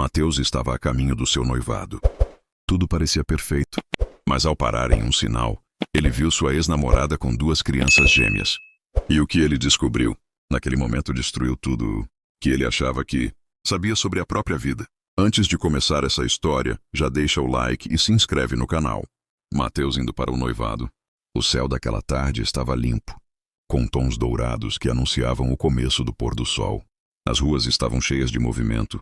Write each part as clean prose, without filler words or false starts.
Mateus estava a caminho do seu noivado. Tudo parecia perfeito, mas ao parar em um sinal, ele viu sua ex-namorada com 2 crianças gêmeas. E o que ele descobriu, naquele momento, destruiu tudo que ele achava que sabia sobre a própria vida. Antes de começar essa história, já deixa o like e se inscreve no canal. Mateus indo para o noivado. O céu daquela tarde estava limpo, com tons dourados que anunciavam o começo do pôr do sol. As ruas estavam cheias de movimento.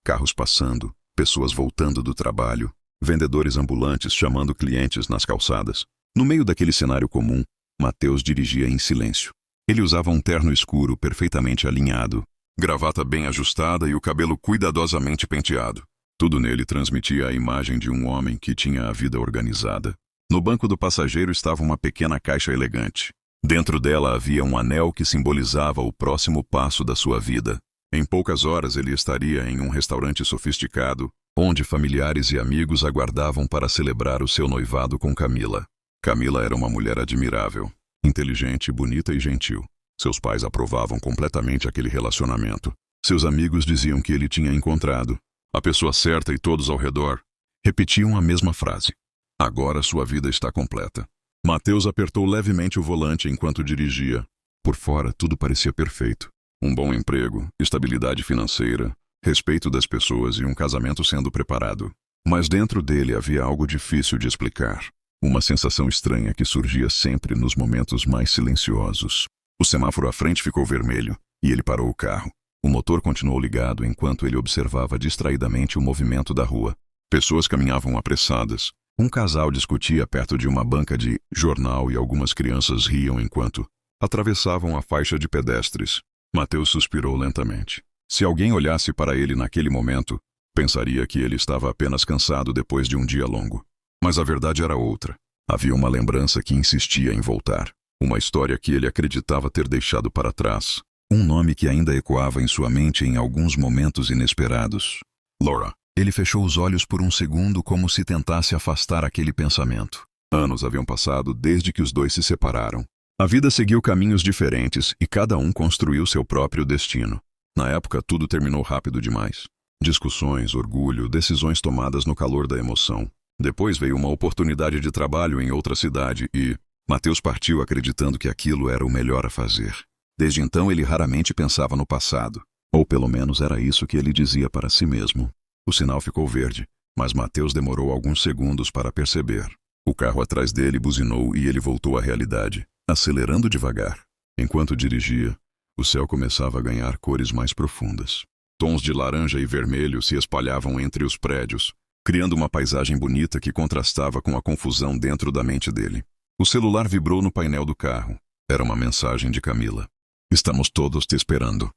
Carros passando, pessoas voltando do trabalho, vendedores ambulantes chamando clientes nas calçadas. No meio daquele cenário comum, Mateus dirigia em silêncio. Ele usava um terno escuro perfeitamente alinhado, gravata bem ajustada e o cabelo cuidadosamente penteado. Tudo nele transmitia a imagem de um homem que tinha a vida organizada. No banco do passageiro estava uma pequena caixa elegante. Dentro dela havia um anel que simbolizava o próximo passo da sua vida. Em poucas horas ele estaria em um restaurante sofisticado, onde familiares e amigos aguardavam para celebrar o seu noivado com Camila. Camila era uma mulher admirável, inteligente, bonita e gentil. Seus pais aprovavam completamente aquele relacionamento. Seus amigos diziam que ele tinha encontrado a pessoa certa e todos ao redor repetiam a mesma frase. Agora sua vida está completa. Mateus apertou levemente o volante enquanto dirigia. Por fora, tudo parecia perfeito. Um bom emprego, estabilidade financeira, respeito das pessoas e um casamento sendo preparado. Mas dentro dele havia algo difícil de explicar. Uma sensação estranha que surgia sempre nos momentos mais silenciosos. O semáforo à frente ficou vermelho e ele parou o carro. O motor continuou ligado enquanto ele observava distraidamente o movimento da rua. Pessoas caminhavam apressadas. Um casal discutia perto de uma banca de jornal e algumas crianças riam enquanto atravessavam a faixa de pedestres. Mateus suspirou lentamente. Se alguém olhasse para ele naquele momento, pensaria que ele estava apenas cansado depois de um dia longo. Mas a verdade era outra. Havia uma lembrança que insistia em voltar. Uma história que ele acreditava ter deixado para trás. Um nome que ainda ecoava em sua mente em alguns momentos inesperados. Laura. Ele fechou os olhos por um segundo como se tentasse afastar aquele pensamento. Anos haviam passado desde que os dois se separaram. A vida seguiu caminhos diferentes e cada um construiu seu próprio destino. Na época, tudo terminou rápido demais. Discussões, orgulho, decisões tomadas no calor da emoção. Depois veio uma oportunidade de trabalho em outra cidade e Mateus partiu acreditando que aquilo era o melhor a fazer. Desde então, ele raramente pensava no passado. Ou pelo menos era isso que ele dizia para si mesmo. O sinal ficou verde, mas Mateus demorou alguns segundos para perceber. O carro atrás dele buzinou e ele voltou à realidade, acelerando devagar. Enquanto dirigia, o céu começava a ganhar cores mais profundas. Tons de laranja e vermelho se espalhavam entre os prédios, criando uma paisagem bonita que contrastava com a confusão dentro da mente dele. O celular vibrou no painel do carro. Era uma mensagem de Camila. Estamos todos te esperando.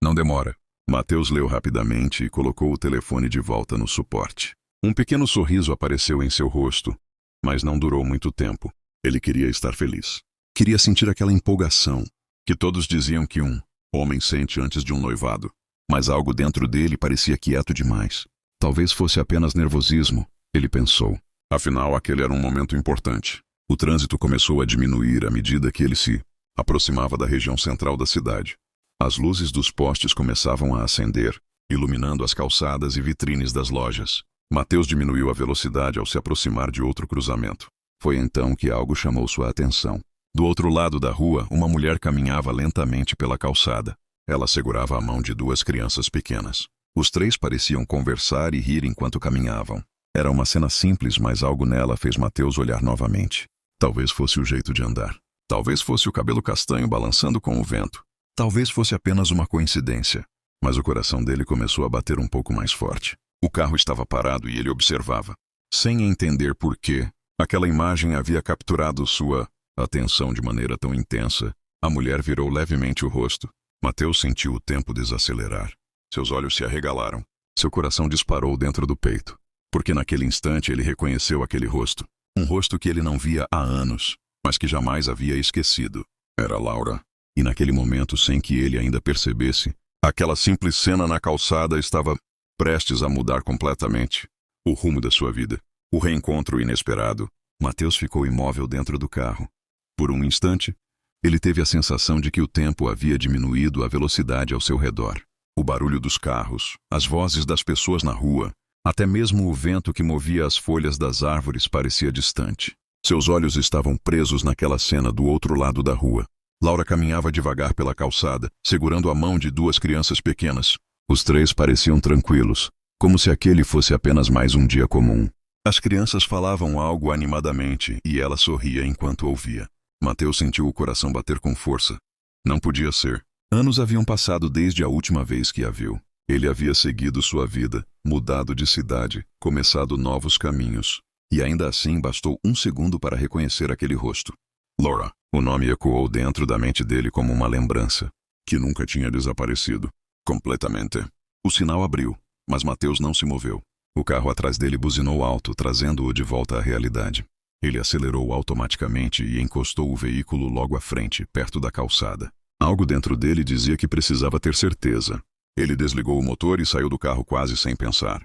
Não demora. Mateus leu rapidamente e colocou o telefone de volta no suporte. Um pequeno sorriso apareceu em seu rosto, mas não durou muito tempo. Ele queria estar feliz. Queria sentir aquela empolgação que todos diziam que um homem sente antes de um noivado. Mas algo dentro dele parecia quieto demais. Talvez fosse apenas nervosismo, ele pensou. Afinal, aquele era um momento importante. O trânsito começou a diminuir à medida que ele se aproximava da região central da cidade. As luzes dos postes começavam a acender, iluminando as calçadas e vitrines das lojas. Mateus diminuiu a velocidade ao se aproximar de outro cruzamento. Foi então que algo chamou sua atenção. Do outro lado da rua, uma mulher caminhava lentamente pela calçada. Ela segurava a mão de 2 crianças pequenas. Os 3 pareciam conversar e rir enquanto caminhavam. Era uma cena simples, mas algo nela fez Mateus olhar novamente. Talvez fosse o jeito de andar. Talvez fosse o cabelo castanho balançando com o vento. Talvez fosse apenas uma coincidência, mas o coração dele começou a bater um pouco mais forte. O carro estava parado e ele observava. Sem entender por quê, aquela imagem havia capturado sua atenção de maneira tão intensa. A mulher virou levemente o rosto. Mateus sentiu o tempo desacelerar. Seus olhos se arregalaram. Seu coração disparou dentro do peito, porque naquele instante ele reconheceu aquele rosto. Um rosto que ele não via há anos, mas que jamais havia esquecido. Era Laura. E naquele momento, sem que ele ainda percebesse, aquela simples cena na calçada estava prestes a mudar completamente o rumo da sua vida. O reencontro inesperado. Mateus ficou imóvel dentro do carro. Por um instante, ele teve a sensação de que o tempo havia diminuído a velocidade ao seu redor. O barulho dos carros, as vozes das pessoas na rua, até mesmo o vento que movia as folhas das árvores parecia distante. Seus olhos estavam presos naquela cena do outro lado da rua. Laura caminhava devagar pela calçada, segurando a mão de duas crianças pequenas. Os três pareciam tranquilos, como se aquele fosse apenas mais um dia comum. As crianças falavam algo animadamente e ela sorria enquanto ouvia. Mateus sentiu o coração bater com força. Não podia ser. Anos haviam passado desde a última vez que a viu. Ele havia seguido sua vida, mudado de cidade, começado novos caminhos. E ainda assim bastou um segundo para reconhecer aquele rosto. Laura. O nome ecoou dentro da mente dele como uma lembrança, que nunca tinha desaparecido. Completamente. O sinal abriu, mas Mateus não se moveu. O carro atrás dele buzinou alto, trazendo-o de volta à realidade. Ele acelerou automaticamente e encostou o veículo logo à frente, perto da calçada. Algo dentro dele dizia que precisava ter certeza. Ele desligou o motor e saiu do carro quase sem pensar.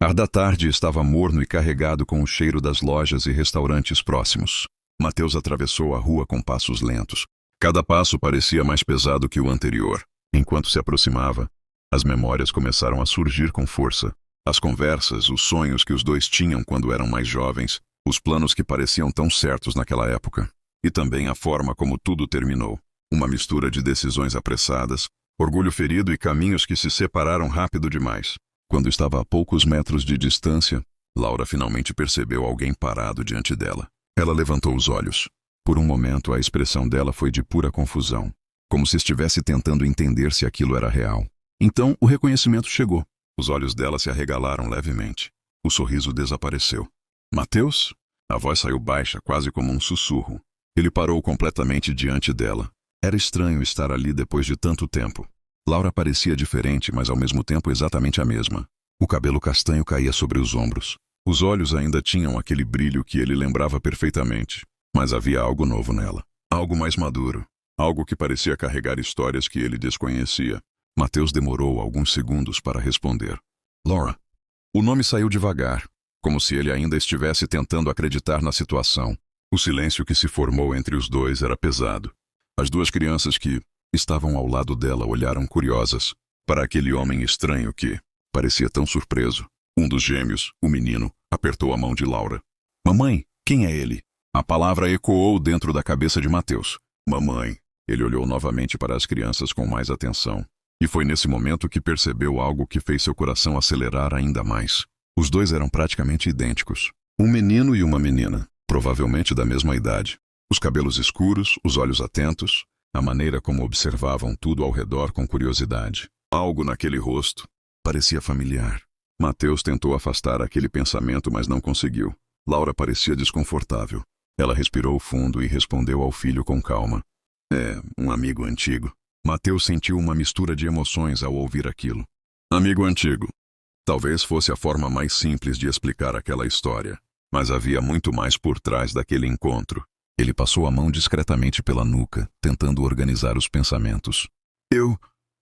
Ar da tarde estava morno e carregado com o cheiro das lojas e restaurantes próximos. Mateus atravessou a rua com passos lentos. Cada passo parecia mais pesado que o anterior. Enquanto se aproximava, as memórias começaram a surgir com força. As conversas, os sonhos que os dois tinham quando eram mais jovens, os planos que pareciam tão certos naquela época. E também a forma como tudo terminou. Uma mistura de decisões apressadas, orgulho ferido e caminhos que se separaram rápido demais. Quando estava a poucos metros de distância, Laura finalmente percebeu alguém parado diante dela. Ela levantou os olhos. Por um momento, a expressão dela foi de pura confusão, como se estivesse tentando entender se aquilo era real. Então, o reconhecimento chegou. Os olhos dela se arregalaram levemente. O sorriso desapareceu. Mateus? A voz saiu baixa, quase como um sussurro. Ele parou completamente diante dela. Era estranho estar ali depois de tanto tempo. Laura parecia diferente, mas ao mesmo tempo exatamente a mesma. O cabelo castanho caía sobre os ombros. Os olhos ainda tinham aquele brilho que ele lembrava perfeitamente. Mas havia algo novo nela. Algo mais maduro. Algo que parecia carregar histórias que ele desconhecia. Mateus demorou alguns segundos para responder. Laura. O nome saiu devagar, como se ele ainda estivesse tentando acreditar na situação. O silêncio que se formou entre os dois era pesado. As duas crianças que estavam ao lado dela olharam curiosas para aquele homem estranho que parecia tão surpreso. Um dos gêmeos, o menino, apertou a mão de Laura. Mamãe, quem é ele? A palavra ecoou dentro da cabeça de Mateus. Mamãe. Ele olhou novamente para as crianças com mais atenção. E foi nesse momento que percebeu algo que fez seu coração acelerar ainda mais. Os dois eram praticamente idênticos. Um menino e uma menina, provavelmente da mesma idade. Os cabelos escuros, os olhos atentos, a maneira como observavam tudo ao redor com curiosidade. Algo naquele rosto parecia familiar. Mateus tentou afastar aquele pensamento, mas não conseguiu. Laura parecia desconfortável. Ela respirou fundo e respondeu ao filho com calma. É, um amigo antigo. Mateus sentiu uma mistura de emoções ao ouvir aquilo. Amigo antigo. Talvez fosse a forma mais simples de explicar aquela história. Mas havia muito mais por trás daquele encontro. Ele passou a mão discretamente pela nuca, tentando organizar os pensamentos. Eu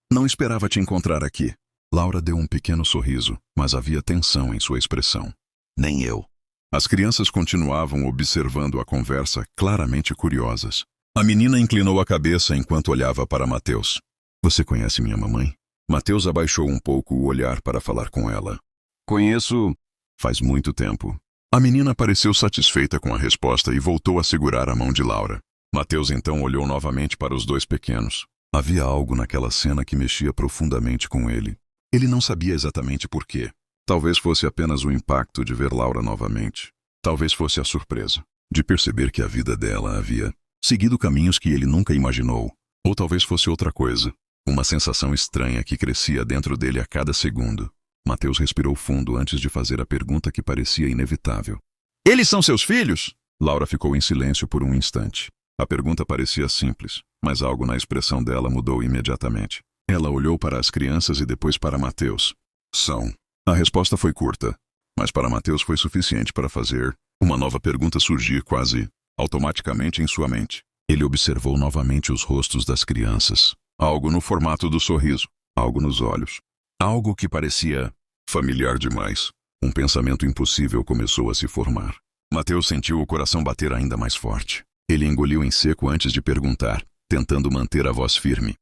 não esperava te encontrar aqui. Laura deu um pequeno sorriso, mas havia tensão em sua expressão. Nem eu. As crianças continuavam observando a conversa, claramente curiosas. A menina inclinou a cabeça enquanto olhava para Mateus. Você conhece minha mamãe? Mateus abaixou um pouco o olhar para falar com ela. Conheço. Faz muito tempo. A menina pareceu satisfeita com a resposta e voltou a segurar a mão de Laura. Mateus então olhou novamente para os dois pequenos. Havia algo naquela cena que mexia profundamente com ele. Ele não sabia exatamente por quê. Talvez fosse apenas o impacto de ver Laura novamente. Talvez fosse a surpresa de perceber que a vida dela havia seguido caminhos que ele nunca imaginou. Ou talvez fosse outra coisa. Uma sensação estranha que crescia dentro dele a cada segundo. Mateus respirou fundo antes de fazer a pergunta que parecia inevitável. Eles são seus filhos? Laura ficou em silêncio por um instante. A pergunta parecia simples, mas algo na expressão dela mudou imediatamente. Ela olhou para as crianças e depois para Mateus. São. A resposta foi curta, mas para Mateus foi suficiente para fazer uma nova pergunta surgir quase automaticamente em sua mente. Ele observou novamente os rostos das crianças. Algo no formato do sorriso, algo nos olhos. Algo que parecia familiar demais. Um pensamento impossível começou a se formar. Mateus sentiu o coração bater ainda mais forte. Ele engoliu em seco antes de perguntar, tentando manter a voz firme.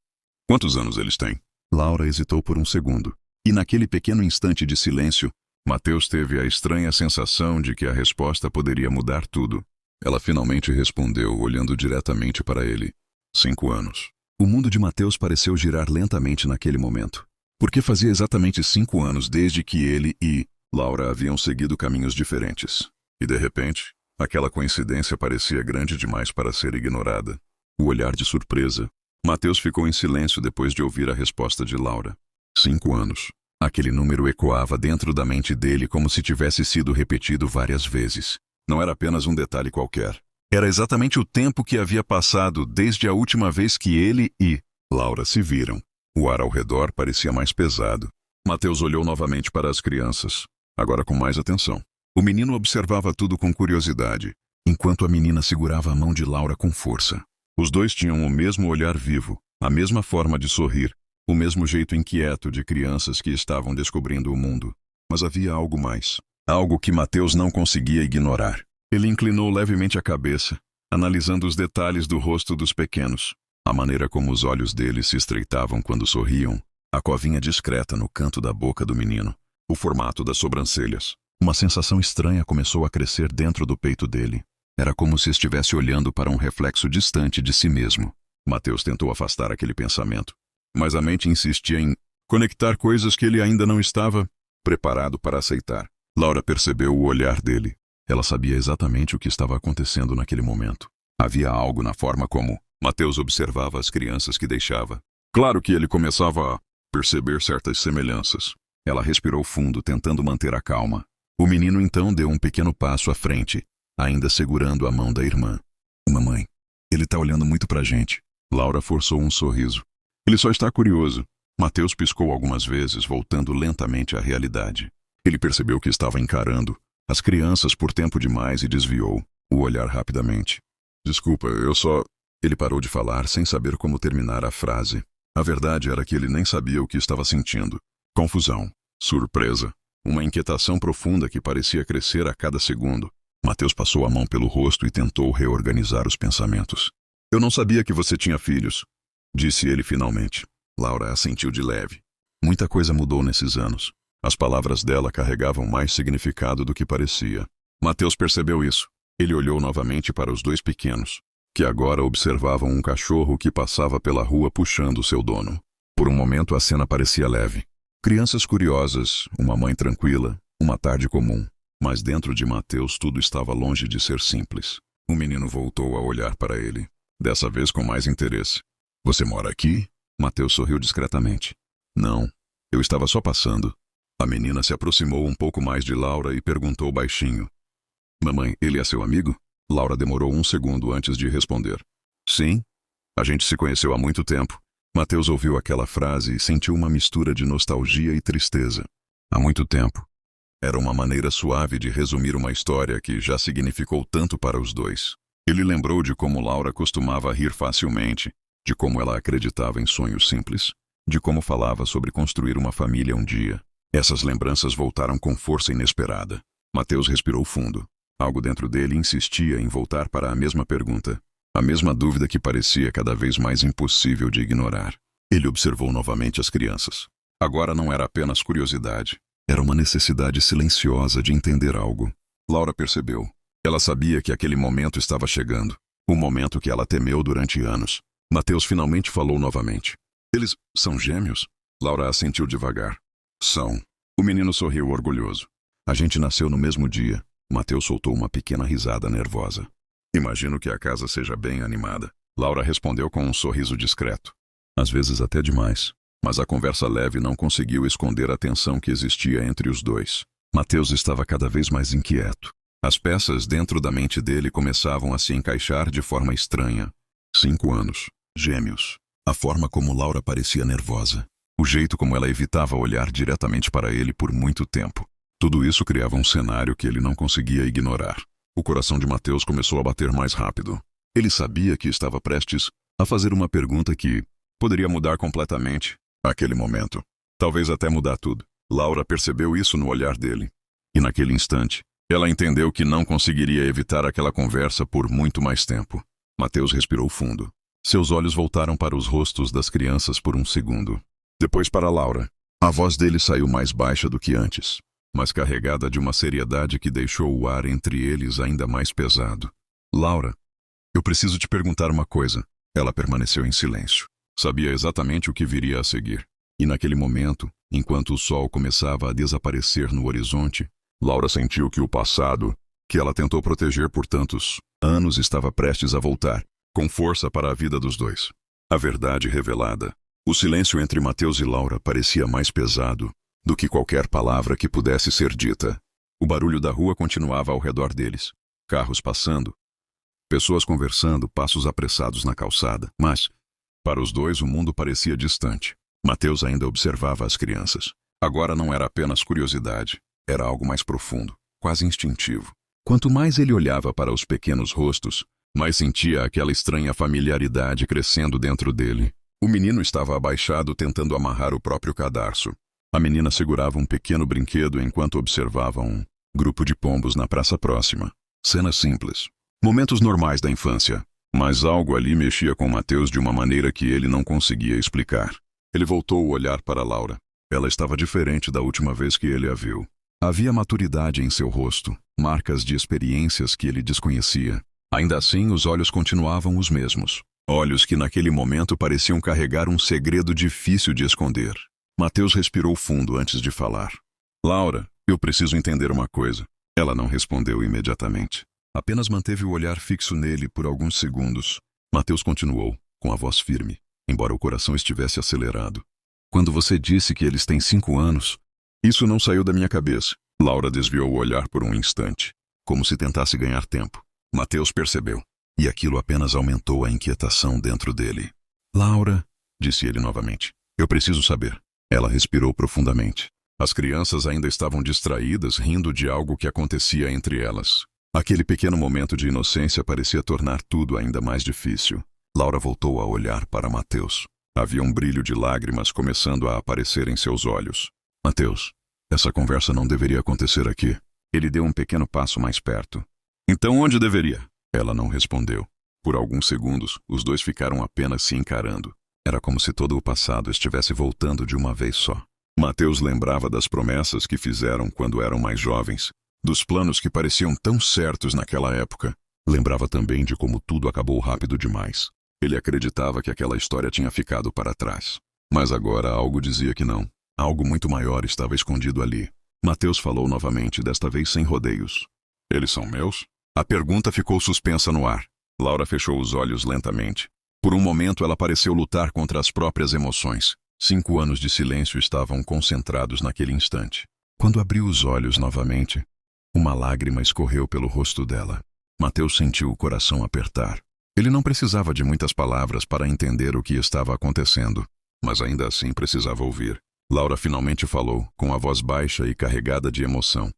Quantos anos eles têm? Laura hesitou por um segundo. E naquele pequeno instante de silêncio, Mateus teve a estranha sensação de que a resposta poderia mudar tudo. Ela finalmente respondeu, olhando diretamente para ele. 5 anos. O mundo de Mateus pareceu girar lentamente naquele momento. Porque fazia exatamente 5 anos desde que ele e Laura haviam seguido caminhos diferentes. E de repente, aquela coincidência parecia grande demais para ser ignorada. O olhar de surpresa. Mateus ficou em silêncio depois de ouvir a resposta de Laura. 5 anos. Aquele número ecoava dentro da mente dele como se tivesse sido repetido várias vezes. Não era apenas um detalhe qualquer. Era exatamente o tempo que havia passado desde a última vez que ele e Laura se viram. O ar ao redor parecia mais pesado. Mateus olhou novamente para as crianças, agora com mais atenção. O menino observava tudo com curiosidade, enquanto a menina segurava a mão de Laura com força. Os dois tinham o mesmo olhar vivo, a mesma forma de sorrir, o mesmo jeito inquieto de crianças que estavam descobrindo o mundo. Mas havia algo mais. Algo que Mateus não conseguia ignorar. Ele inclinou levemente a cabeça, analisando os detalhes do rosto dos pequenos. A maneira como os olhos deles se estreitavam quando sorriam, a covinha discreta no canto da boca do menino, o formato das sobrancelhas. Uma sensação estranha começou a crescer dentro do peito dele. Era como se estivesse olhando para um reflexo distante de si mesmo. Mateus tentou afastar aquele pensamento, mas a mente insistia em conectar coisas que ele ainda não estava preparado para aceitar. Laura percebeu o olhar dele. Ela sabia exatamente o que estava acontecendo naquele momento. Havia algo na forma como Mateus observava as crianças que deixava. Claro que ele começava a perceber certas semelhanças. Ela respirou fundo, tentando manter a calma. O menino então deu um pequeno passo à frente, ainda segurando a mão da irmã. Mamãe, ele está olhando muito pra gente. Laura forçou um sorriso. Ele só está curioso. Mateus piscou algumas vezes, voltando lentamente à realidade. Ele percebeu que estava encarando as crianças por tempo demais e desviou o olhar rapidamente. Desculpa, eu só... Ele parou de falar sem saber como terminar a frase. A verdade era que ele nem sabia o que estava sentindo. Confusão, surpresa, uma inquietação profunda que parecia crescer a cada segundo. Mateus passou a mão pelo rosto e tentou reorganizar os pensamentos. Eu não sabia que você tinha filhos, disse ele finalmente. Laura assentiu de leve. Muita coisa mudou nesses anos. As palavras dela carregavam mais significado do que parecia. Mateus percebeu isso. Ele olhou novamente para os dois pequenos, que agora observavam um cachorro que passava pela rua puxando seu dono. Por um momento a cena parecia leve. Crianças curiosas, uma mãe tranquila, uma tarde comum. Mas dentro de Mateus tudo estava longe de ser simples. O menino voltou a olhar para ele, dessa vez com mais interesse. Você mora aqui? Mateus sorriu discretamente. Não, eu estava só passando. A menina se aproximou um pouco mais de Laura e perguntou baixinho. Mamãe, ele é seu amigo? Laura demorou um segundo antes de responder. Sim. A gente se conheceu há muito tempo. Mateus ouviu aquela frase e sentiu uma mistura de nostalgia e tristeza. Há muito tempo. Era uma maneira suave de resumir uma história que já significou tanto para os dois. Ele lembrou de como Laura costumava rir facilmente, de como ela acreditava em sonhos simples, de como falava sobre construir uma família um dia. Essas lembranças voltaram com força inesperada. Mateus respirou fundo. Algo dentro dele insistia em voltar para a mesma pergunta, a mesma dúvida que parecia cada vez mais impossível de ignorar. Ele observou novamente as crianças. Agora não era apenas curiosidade. Era uma necessidade silenciosa de entender algo. Laura percebeu. Ela sabia que aquele momento estava chegando. O momento que ela temeu durante anos. Mateus finalmente falou novamente. Eles são gêmeos? Laura assentiu devagar. São. O menino sorriu orgulhoso. A gente nasceu no mesmo dia. Mateus soltou uma pequena risada nervosa. Imagino que a casa seja bem animada. Laura respondeu com um sorriso discreto. Às vezes até demais. Mas a conversa leve não conseguiu esconder a tensão que existia entre os dois. Mateus estava cada vez mais inquieto. As peças dentro da mente dele começavam a se encaixar de forma estranha. 5 anos. Gêmeos. A forma como Laura parecia nervosa. O jeito como ela evitava olhar diretamente para ele por muito tempo. Tudo isso criava um cenário que ele não conseguia ignorar. O coração de Mateus começou a bater mais rápido. Ele sabia que estava prestes a fazer uma pergunta que poderia mudar completamente aquele momento. Talvez até mudar tudo. Laura percebeu isso no olhar dele. E naquele instante, ela entendeu que não conseguiria evitar aquela conversa por muito mais tempo. Mateus respirou fundo. Seus olhos voltaram para os rostos das crianças por um segundo. Depois para Laura. A voz dele saiu mais baixa do que antes, mas carregada de uma seriedade que deixou o ar entre eles ainda mais pesado. Laura, eu preciso te perguntar uma coisa. Ela permaneceu em silêncio. Sabia exatamente o que viria a seguir. E naquele momento, enquanto o sol começava a desaparecer no horizonte, Laura sentiu que o passado, que ela tentou proteger por tantos anos, estava prestes a voltar, com força para a vida dos dois. A verdade revelada. O silêncio entre Mateus e Laura parecia mais pesado do que qualquer palavra que pudesse ser dita. O barulho da rua continuava ao redor deles. Carros passando, pessoas conversando, passos apressados na calçada. Mas, para os dois, o mundo parecia distante. Mateus ainda observava as crianças. Agora não era apenas curiosidade, era algo mais profundo, quase instintivo. Quanto mais ele olhava para os pequenos rostos, mais sentia aquela estranha familiaridade crescendo dentro dele. O menino estava abaixado tentando amarrar o próprio cadarço. A menina segurava um pequeno brinquedo enquanto observava um grupo de pombos na praça próxima. Cenas simples. Momentos normais da infância. Mas algo ali mexia com Mateus de uma maneira que ele não conseguia explicar. Ele voltou o olhar para Laura. Ela estava diferente da última vez que ele a viu. Havia maturidade em seu rosto, marcas de experiências que ele desconhecia. Ainda assim, os olhos continuavam os mesmos. Olhos que naquele momento pareciam carregar um segredo difícil de esconder. Mateus respirou fundo antes de falar. Laura, eu preciso entender uma coisa. Ela não respondeu imediatamente. Apenas manteve o olhar fixo nele por alguns segundos. Mateus continuou, com a voz firme, embora o coração estivesse acelerado. Quando você disse que eles têm 5 anos, isso não saiu da minha cabeça. Laura desviou o olhar por um instante, como se tentasse ganhar tempo. Mateus percebeu. E aquilo apenas aumentou a inquietação dentro dele. Laura, disse ele novamente, eu preciso saber. Ela respirou profundamente. As crianças ainda estavam distraídas, rindo de algo que acontecia entre elas. Aquele pequeno momento de inocência parecia tornar tudo ainda mais difícil. Laura voltou a olhar para Mateus. Havia um brilho de lágrimas começando a aparecer em seus olhos. Mateus, essa conversa não deveria acontecer aqui. Ele deu um pequeno passo mais perto. Então onde deveria? Ela não respondeu. Por alguns segundos, os dois ficaram apenas se encarando. Era como se todo o passado estivesse voltando de uma vez só. Mateus lembrava das promessas que fizeram quando eram mais jovens, dos planos que pareciam tão certos naquela época. Lembrava também de como tudo acabou rápido demais. Ele acreditava que aquela história tinha ficado para trás. Mas agora algo dizia que não. Algo muito maior estava escondido ali. Mateus falou novamente, desta vez sem rodeios. Eles são meus? A pergunta ficou suspensa no ar. Laura fechou os olhos lentamente. Por um momento ela pareceu lutar contra as próprias emoções. 5 anos de silêncio estavam concentrados naquele instante. Quando abriu os olhos novamente, uma lágrima escorreu pelo rosto dela. Mateus sentiu o coração apertar. Ele não precisava de muitas palavras para entender o que estava acontecendo, mas ainda assim precisava ouvir. Laura finalmente falou, com a voz baixa e carregada de emoção.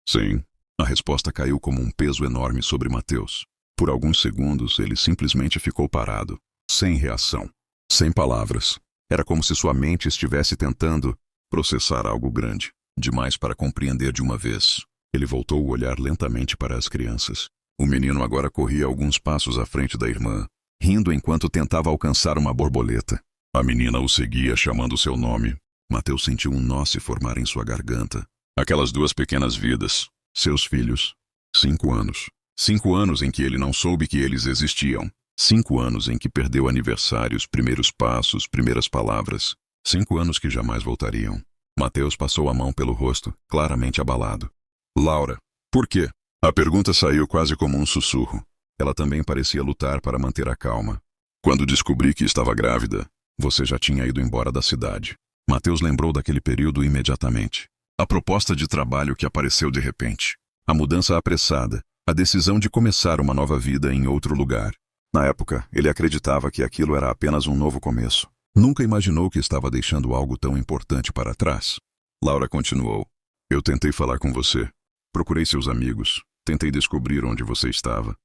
Sim. A resposta caiu como um peso enorme sobre Mateus. Por alguns segundos, ele simplesmente ficou parado, sem reação, sem palavras. Era como se sua mente estivesse tentando processar algo grande, demais para compreender de uma vez. Ele voltou o olhar lentamente para as crianças. O menino agora corria alguns passos à frente da irmã, rindo enquanto tentava alcançar uma borboleta. A menina o seguia chamando seu nome. Mateus sentiu um nó se formar em sua garganta. Aquelas 2 pequenas vidas. Seus filhos. 5 anos. 5 anos em que ele não soube que eles existiam. 5 anos em que perdeu aniversários, primeiros passos, primeiras palavras. 5 anos que jamais voltariam. Mateus passou a mão pelo rosto, claramente abalado. Laura, por quê? A pergunta saiu quase como um sussurro. Ela também parecia lutar para manter a calma. Quando descobri que estava grávida, você já tinha ido embora da cidade. Mateus lembrou daquele período imediatamente. A proposta de trabalho que apareceu de repente. A mudança apressada. A decisão de começar uma nova vida em outro lugar. Na época, ele acreditava que aquilo era apenas um novo começo. Nunca imaginou que estava deixando algo tão importante para trás. Laura continuou. Eu tentei falar com você. Procurei seus amigos. Tentei descobrir onde você estava.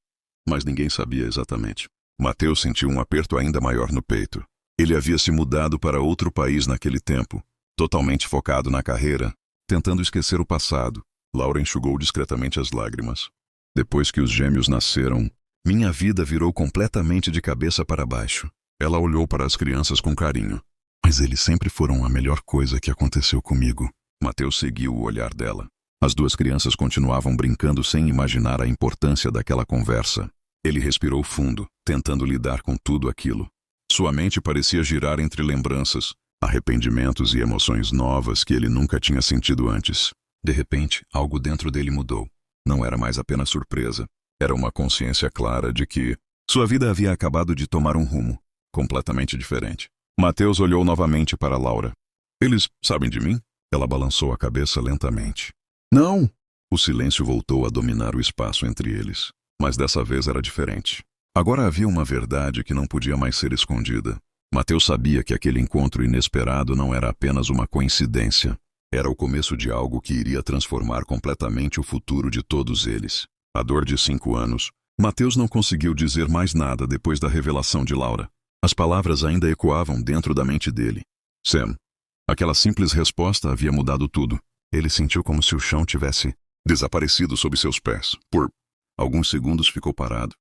Mas ninguém sabia exatamente. Mateus sentiu um aperto ainda maior no peito. Ele havia se mudado para outro país naquele tempo, totalmente focado na carreira, tentando esquecer o passado. Laura enxugou discretamente as lágrimas. Depois que os gêmeos nasceram, minha vida virou completamente de cabeça para baixo. Ela olhou para as crianças com carinho. Mas eles sempre foram a melhor coisa que aconteceu comigo. Mateus seguiu o olhar dela. As duas crianças continuavam brincando sem imaginar a importância daquela conversa. Ele respirou fundo, tentando lidar com tudo aquilo. Sua mente parecia girar entre lembranças, arrependimentos e emoções novas que ele nunca tinha sentido antes. De repente, algo dentro dele mudou. Não era mais apenas surpresa. Era uma consciência clara de que sua vida havia acabado de tomar um rumo completamente diferente. Mateus olhou novamente para Laura. Eles sabem de mim? Ela balançou a cabeça lentamente. Não! O silêncio voltou a dominar o espaço entre eles. Mas dessa vez era diferente. Agora havia uma verdade que não podia mais ser escondida. Mateus sabia que aquele encontro inesperado não era apenas uma coincidência. Era o começo de algo que iria transformar completamente o futuro de todos eles. A dor de 5 anos. Mateus não conseguiu dizer mais nada depois da revelação de Laura. As palavras ainda ecoavam dentro da mente dele. Sam. Aquela simples resposta havia mudado tudo. Ele sentiu como se o chão tivesse desaparecido sob seus pés. Por alguns segundos ficou parado,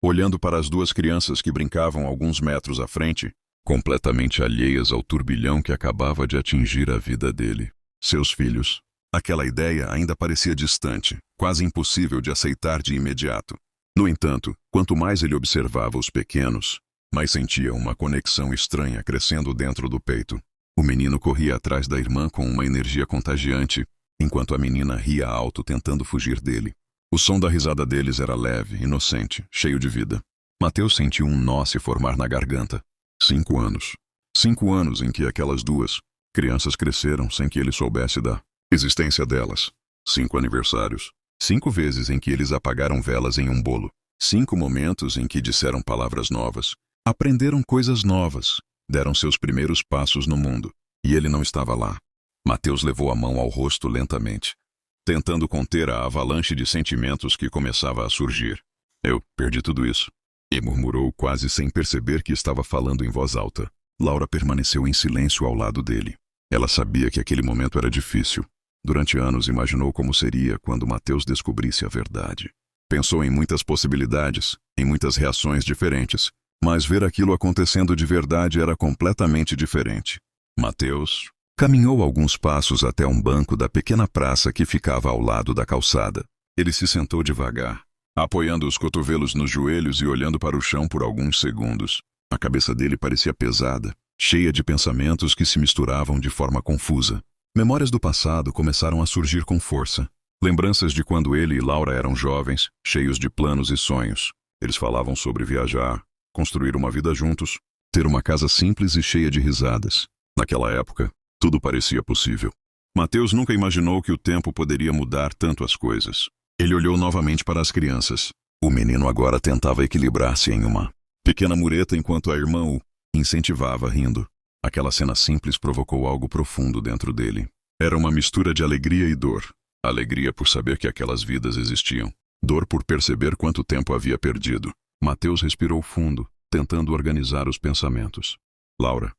olhando para as duas crianças que brincavam alguns metros à frente, completamente alheias ao turbilhão que acabava de atingir a vida dele. Seus filhos. Aquela ideia ainda parecia distante, quase impossível de aceitar de imediato. No entanto, quanto mais ele observava os pequenos, mais sentia uma conexão estranha crescendo dentro do peito. O menino corria atrás da irmã com uma energia contagiante, enquanto a menina ria alto tentando fugir dele. O som da risada deles era leve, inocente, cheio de vida. Mateus sentiu um nó se formar na garganta. 5 anos. 5 anos em que aquelas duas crianças cresceram sem que ele soubesse da existência delas. 5 aniversários. 5 vezes em que eles apagaram velas em um bolo. 5 momentos em que disseram palavras novas. Aprenderam coisas novas. Deram seus primeiros passos no mundo. E ele não estava lá. Mateus levou a mão ao rosto lentamente, tentando conter a avalanche de sentimentos que começava a surgir. Eu perdi tudo isso. E murmurou quase sem perceber que estava falando em voz alta. Laura permaneceu em silêncio ao lado dele. Ela sabia que aquele momento era difícil. Durante anos imaginou como seria quando Mateus descobrisse a verdade. Pensou em muitas possibilidades, em muitas reações diferentes. Mas ver aquilo acontecendo de verdade era completamente diferente. Mateus caminhou alguns passos até um banco da pequena praça que ficava ao lado da calçada. Ele se sentou devagar, apoiando os cotovelos nos joelhos e olhando para o chão por alguns segundos. A cabeça dele parecia pesada, cheia de pensamentos que se misturavam de forma confusa. Memórias do passado começaram a surgir com força. Lembranças de quando ele e Laura eram jovens, cheios de planos e sonhos. Eles falavam sobre viajar, construir uma vida juntos, ter uma casa simples e cheia de risadas. Naquela época, tudo parecia possível. Mateus nunca imaginou que o tempo poderia mudar tanto as coisas. Ele olhou novamente para as crianças. O menino agora tentava equilibrar-se em uma pequena mureta enquanto a irmã o incentivava rindo. Aquela cena simples provocou algo profundo dentro dele. Era uma mistura de alegria e dor. Alegria por saber que aquelas vidas existiam. Dor por perceber quanto tempo havia perdido. Mateus respirou fundo, tentando organizar os pensamentos. Laura,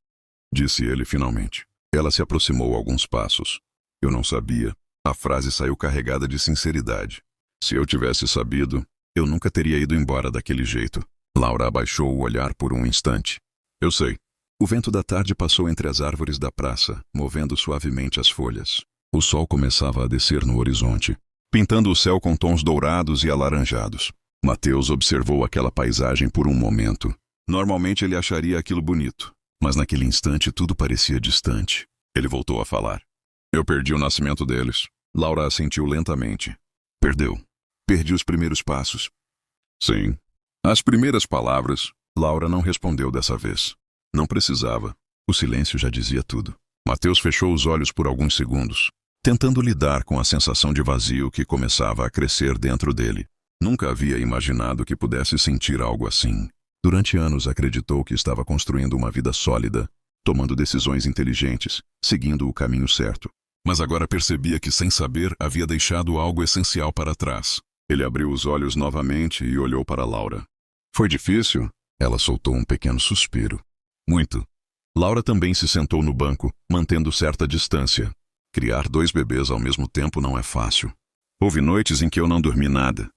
disse ele finalmente. Ela se aproximou alguns passos. Eu não sabia. A frase saiu carregada de sinceridade. Se eu tivesse sabido, eu nunca teria ido embora daquele jeito. Laura abaixou o olhar por um instante. Eu sei. O vento da tarde passou entre as árvores da praça, movendo suavemente as folhas. O sol começava a descer no horizonte, pintando o céu com tons dourados e alaranjados. Mateus observou aquela paisagem por um momento. Normalmente ele acharia aquilo bonito, mas naquele instante tudo parecia distante. Ele voltou a falar. Eu perdi o nascimento deles. Laura assentiu lentamente. Perdeu. Perdi os primeiros passos. Sim. As primeiras palavras. Laura não respondeu dessa vez. Não precisava. O silêncio já dizia tudo. Mateus fechou os olhos por alguns segundos, tentando lidar com a sensação de vazio que começava a crescer dentro dele. Nunca havia imaginado que pudesse sentir algo assim. Durante anos acreditou que estava construindo uma vida sólida, tomando decisões inteligentes, seguindo o caminho certo. Mas agora percebia que, sem saber, havia deixado algo essencial para trás. Ele abriu os olhos novamente e olhou para Laura. Foi difícil? Ela soltou um pequeno suspiro. Muito. Laura também se sentou no banco, mantendo certa distância. Criar 2 bebês ao mesmo tempo não é fácil. Houve noites em que eu não dormi nada.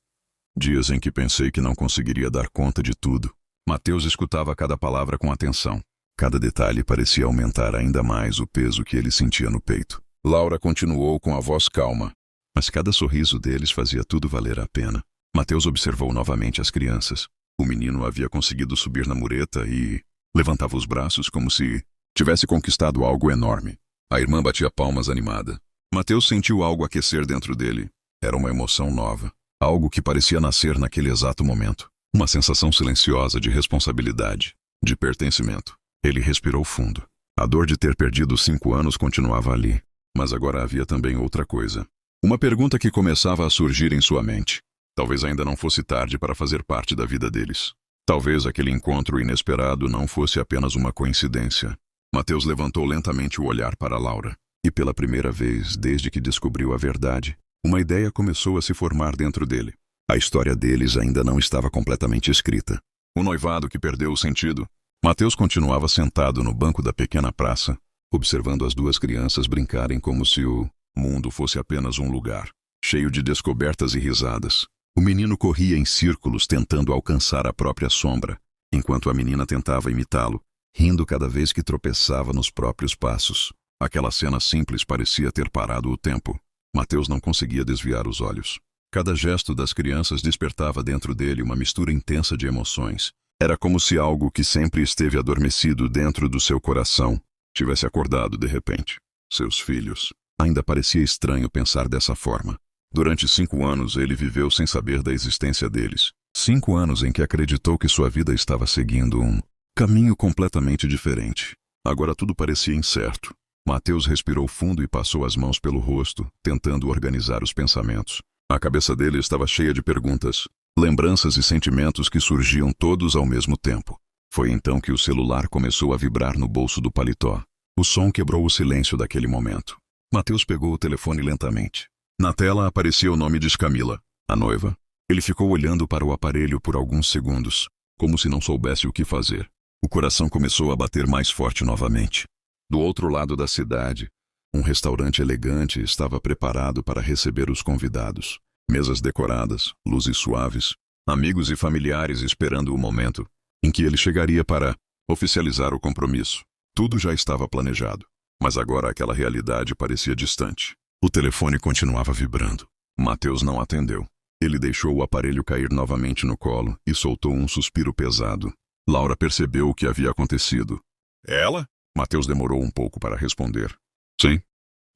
Dias em que pensei que não conseguiria dar conta de tudo. Mateus escutava cada palavra com atenção. Cada detalhe parecia aumentar ainda mais o peso que ele sentia no peito. Laura continuou com a voz calma, mas cada sorriso deles fazia tudo valer a pena. Mateus observou novamente as crianças. O menino havia conseguido subir na mureta e levantava os braços como se tivesse conquistado algo enorme. A irmã batia palmas animada. Mateus sentiu algo aquecer dentro dele. Era uma emoção nova. Algo que parecia nascer naquele exato momento. Uma sensação silenciosa de responsabilidade, de pertencimento. Ele respirou fundo. A dor de ter perdido 5 anos continuava ali. Mas agora havia também outra coisa. Uma pergunta que começava a surgir em sua mente. Talvez ainda não fosse tarde para fazer parte da vida deles. Talvez aquele encontro inesperado não fosse apenas uma coincidência. Mateus levantou lentamente o olhar para Laura. E pela primeira vez, desde que descobriu a verdade, uma ideia começou a se formar dentro dele. A história deles ainda não estava completamente escrita. O noivado que perdeu o sentido. Mateus continuava sentado no banco da pequena praça, observando as 2 crianças brincarem como se o mundo fosse apenas um lugar, cheio de descobertas e risadas. O menino corria em círculos tentando alcançar a própria sombra, enquanto a menina tentava imitá-lo, rindo cada vez que tropeçava nos próprios passos. Aquela cena simples parecia ter parado o tempo. Mateus não conseguia desviar os olhos. Cada gesto das crianças despertava dentro dele uma mistura intensa de emoções. Era como se algo que sempre esteve adormecido dentro do seu coração tivesse acordado de repente. Seus filhos. Ainda parecia estranho pensar dessa forma. Durante 5 anos ele viveu sem saber da existência deles. 5 anos em que acreditou que sua vida estava seguindo um caminho completamente diferente. Agora tudo parecia incerto. Mateus respirou fundo e passou as mãos pelo rosto, tentando organizar os pensamentos. A cabeça dele estava cheia de perguntas, lembranças e sentimentos que surgiam todos ao mesmo tempo. Foi então que o celular começou a vibrar no bolso do paletó. O som quebrou o silêncio daquele momento. Mateus pegou o telefone lentamente. Na tela aparecia o nome de Camila, a noiva. Ele ficou olhando para o aparelho por alguns segundos, como se não soubesse o que fazer. O coração começou a bater mais forte novamente. Do outro lado da cidade, um restaurante elegante estava preparado para receber os convidados. Mesas decoradas, luzes suaves, amigos e familiares esperando o momento em que ele chegaria para oficializar o compromisso. Tudo já estava planejado, mas agora aquela realidade parecia distante. O telefone continuava vibrando. Mateus não atendeu. Ele deixou o aparelho cair novamente no colo e soltou um suspiro pesado. Laura percebeu o que havia acontecido. Ela? Mateus demorou um pouco para responder. Sim.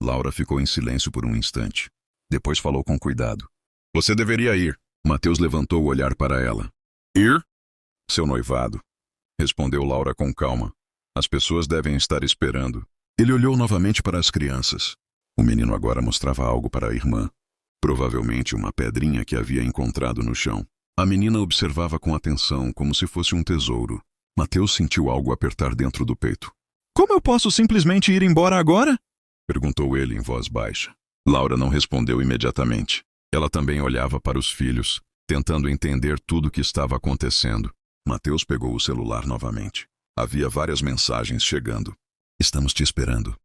Laura ficou em silêncio por um instante. Depois falou com cuidado. Você deveria ir. Mateus levantou o olhar para ela. Ir? Seu noivado. Respondeu Laura com calma. As pessoas devem estar esperando. Ele olhou novamente para as crianças. O menino agora mostrava algo para a irmã. Provavelmente uma pedrinha que havia encontrado no chão. A menina observava com atenção, como se fosse um tesouro. Mateus sentiu algo apertar dentro do peito. Como eu posso simplesmente ir embora agora? Perguntou ele em voz baixa. Laura não respondeu imediatamente. Ela também olhava para os filhos, tentando entender tudo o que estava acontecendo. Mateus pegou o celular novamente. Havia várias mensagens chegando. Estamos te esperando.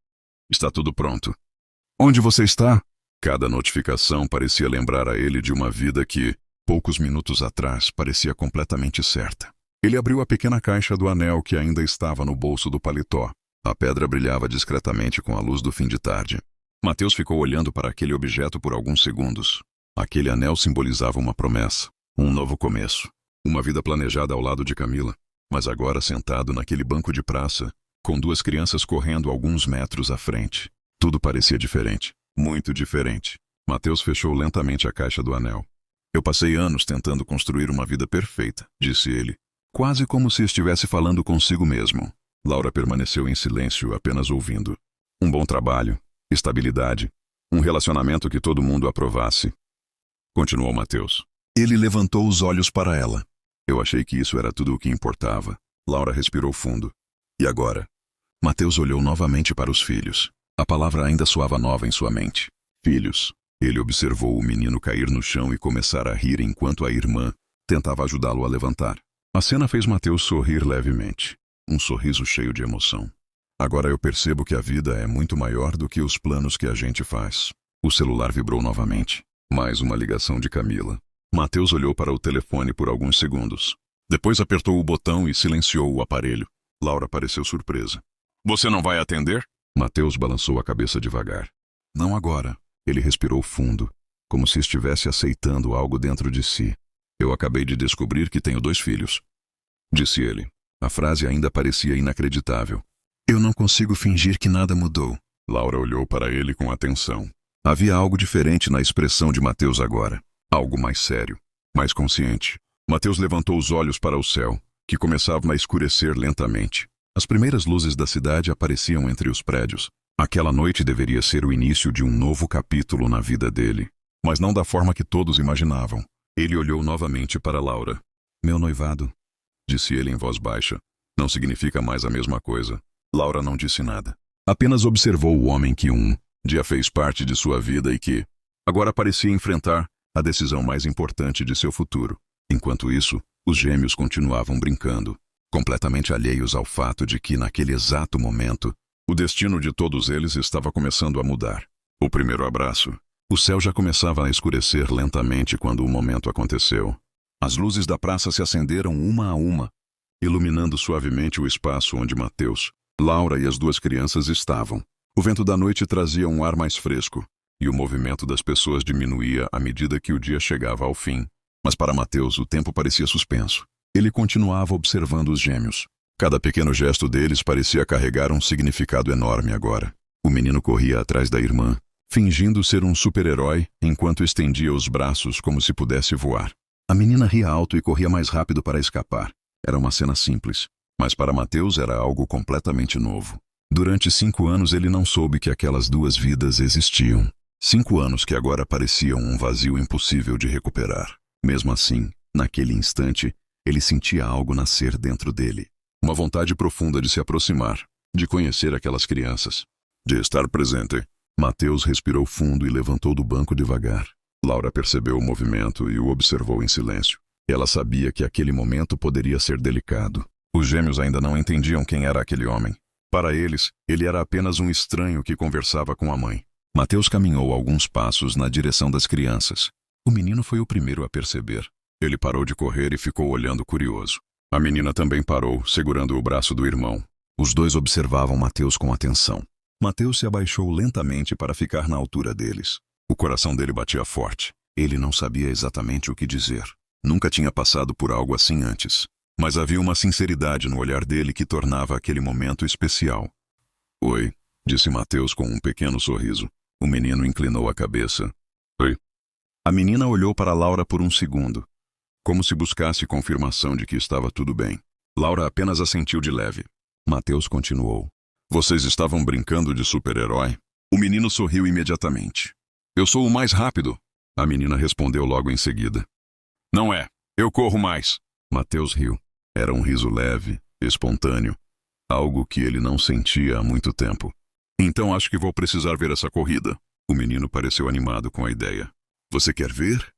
Está tudo pronto. Onde você está? Cada notificação parecia lembrar a ele de uma vida que, poucos minutos atrás, parecia completamente certa. Ele abriu a pequena caixa do anel que ainda estava no bolso do paletó. A pedra brilhava discretamente com a luz do fim de tarde. Mateus ficou olhando para aquele objeto por alguns segundos. Aquele anel simbolizava uma promessa, um novo começo, uma vida planejada ao lado de Camila, mas agora sentado naquele banco de praça, com 2 crianças correndo alguns metros à frente. Tudo parecia diferente, muito diferente. Mateus fechou lentamente a caixa do anel. Eu passei anos tentando construir uma vida perfeita, disse ele, quase como se estivesse falando consigo mesmo. Laura permaneceu em silêncio, apenas ouvindo. Um bom trabalho, estabilidade, um relacionamento que todo mundo aprovasse. Continuou Mateus. Ele levantou os olhos para ela. Eu achei que isso era tudo o que importava. Laura respirou fundo. E agora? Mateus olhou novamente para os filhos. A palavra ainda soava nova em sua mente. Filhos. Ele observou o menino cair no chão e começar a rir enquanto a irmã tentava ajudá-lo a levantar. A cena fez Mateus sorrir levemente. Um sorriso cheio de emoção. Agora eu percebo que a vida é muito maior do que os planos que a gente faz. O celular vibrou novamente. Mais uma ligação de Camila. Mateus olhou para o telefone por alguns segundos. Depois apertou o botão e silenciou o aparelho. Laura pareceu surpresa. Você não vai atender? Mateus balançou a cabeça devagar. Não agora. Ele respirou fundo, como se estivesse aceitando algo dentro de si. Eu acabei de descobrir que tenho 2 filhos, disse ele. A frase ainda parecia inacreditável. Eu não consigo fingir que nada mudou. Laura olhou para ele com atenção. Havia algo diferente na expressão de Mateus agora. Algo mais sério, mais consciente. Mateus levantou os olhos para o céu, que começava a escurecer lentamente. As primeiras luzes da cidade apareciam entre os prédios. Aquela noite deveria ser o início de um novo capítulo na vida dele, mas não da forma que todos imaginavam. Ele olhou novamente para Laura. Meu noivado, disse ele em voz baixa, não significa mais a mesma coisa. Laura não disse nada. Apenas observou o homem que um dia fez parte de sua vida e que agora parecia enfrentar a decisão mais importante de seu futuro. Enquanto isso, os gêmeos continuavam brincando, completamente alheios ao fato de que, naquele exato momento, o destino de todos eles estava começando a mudar. O primeiro abraço. O céu já começava a escurecer lentamente quando o momento aconteceu. As luzes da praça se acenderam uma a uma, iluminando suavemente o espaço onde Mateus, Laura e as 2 crianças estavam. O vento da noite trazia um ar mais fresco, e o movimento das pessoas diminuía à medida que o dia chegava ao fim. Mas para Mateus o tempo parecia suspenso. Ele continuava observando os gêmeos. Cada pequeno gesto deles parecia carregar um significado enorme agora. O menino corria atrás da irmã, fingindo ser um super-herói enquanto estendia os braços como se pudesse voar. A menina ria alto e corria mais rápido para escapar. Era uma cena simples, mas para Mateus era algo completamente novo. Durante 5 anos ele não soube que aquelas 2 vidas existiam. 5 anos que agora pareciam um vazio impossível de recuperar. Mesmo assim, naquele instante, ele sentia algo nascer dentro dele. Uma vontade profunda de se aproximar, de conhecer aquelas crianças, de estar presente. Mateus respirou fundo e levantou do banco devagar. Laura percebeu o movimento e o observou em silêncio. Ela sabia que aquele momento poderia ser delicado. Os gêmeos ainda não entendiam quem era aquele homem. Para eles, ele era apenas um estranho que conversava com a mãe. Mateus caminhou alguns passos na direção das crianças. O menino foi o primeiro a perceber. Ele parou de correr e ficou olhando curioso. A menina também parou, segurando o braço do irmão. Os 2 observavam Mateus com atenção. Mateus se abaixou lentamente para ficar na altura deles. O coração dele batia forte. Ele não sabia exatamente o que dizer. Nunca tinha passado por algo assim antes. Mas havia uma sinceridade no olhar dele que tornava aquele momento especial. Oi, disse Mateus com um pequeno sorriso. O menino inclinou a cabeça. Oi. A menina olhou para Laura por um segundo, como se buscasse confirmação de que estava tudo bem. Laura apenas assentiu de leve. Mateus continuou. Vocês estavam brincando de super-herói? O menino sorriu imediatamente. Eu sou o mais rápido. A menina respondeu logo em seguida. Não é. Eu corro mais. Mateus riu. Era um riso leve, espontâneo. Algo que ele não sentia há muito tempo. Então acho que vou precisar ver essa corrida. O menino pareceu animado com a ideia. Você quer ver?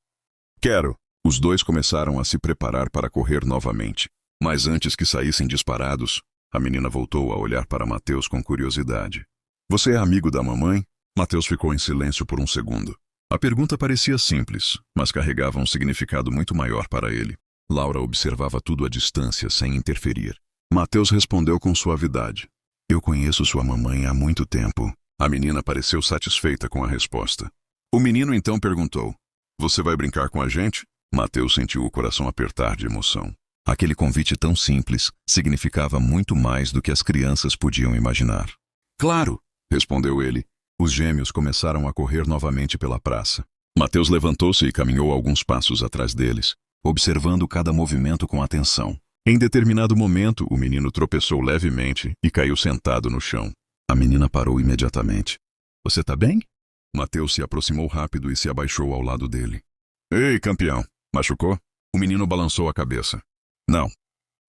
Quero. Os 2 começaram a se preparar para correr novamente. Mas antes que saíssem disparados, a menina voltou a olhar para Mateus com curiosidade. Você é amigo da mamãe? Mateus ficou em silêncio por um segundo. A pergunta parecia simples, mas carregava um significado muito maior para ele. Laura observava tudo à distância, sem interferir. Mateus respondeu com suavidade. Eu conheço sua mamãe há muito tempo. A menina pareceu satisfeita com a resposta. O menino então perguntou. Você vai brincar com a gente? Mateus sentiu o coração apertar de emoção. Aquele convite tão simples significava muito mais do que as crianças podiam imaginar. Claro, respondeu ele. Os gêmeos começaram a correr novamente pela praça. Mateus levantou-se e caminhou alguns passos atrás deles, observando cada movimento com atenção. Em determinado momento, o menino tropeçou levemente e caiu sentado no chão. A menina parou imediatamente. Você tá bem? Mateus se aproximou rápido e se abaixou ao lado dele. Ei, campeão! Machucou? O menino balançou a cabeça. Não.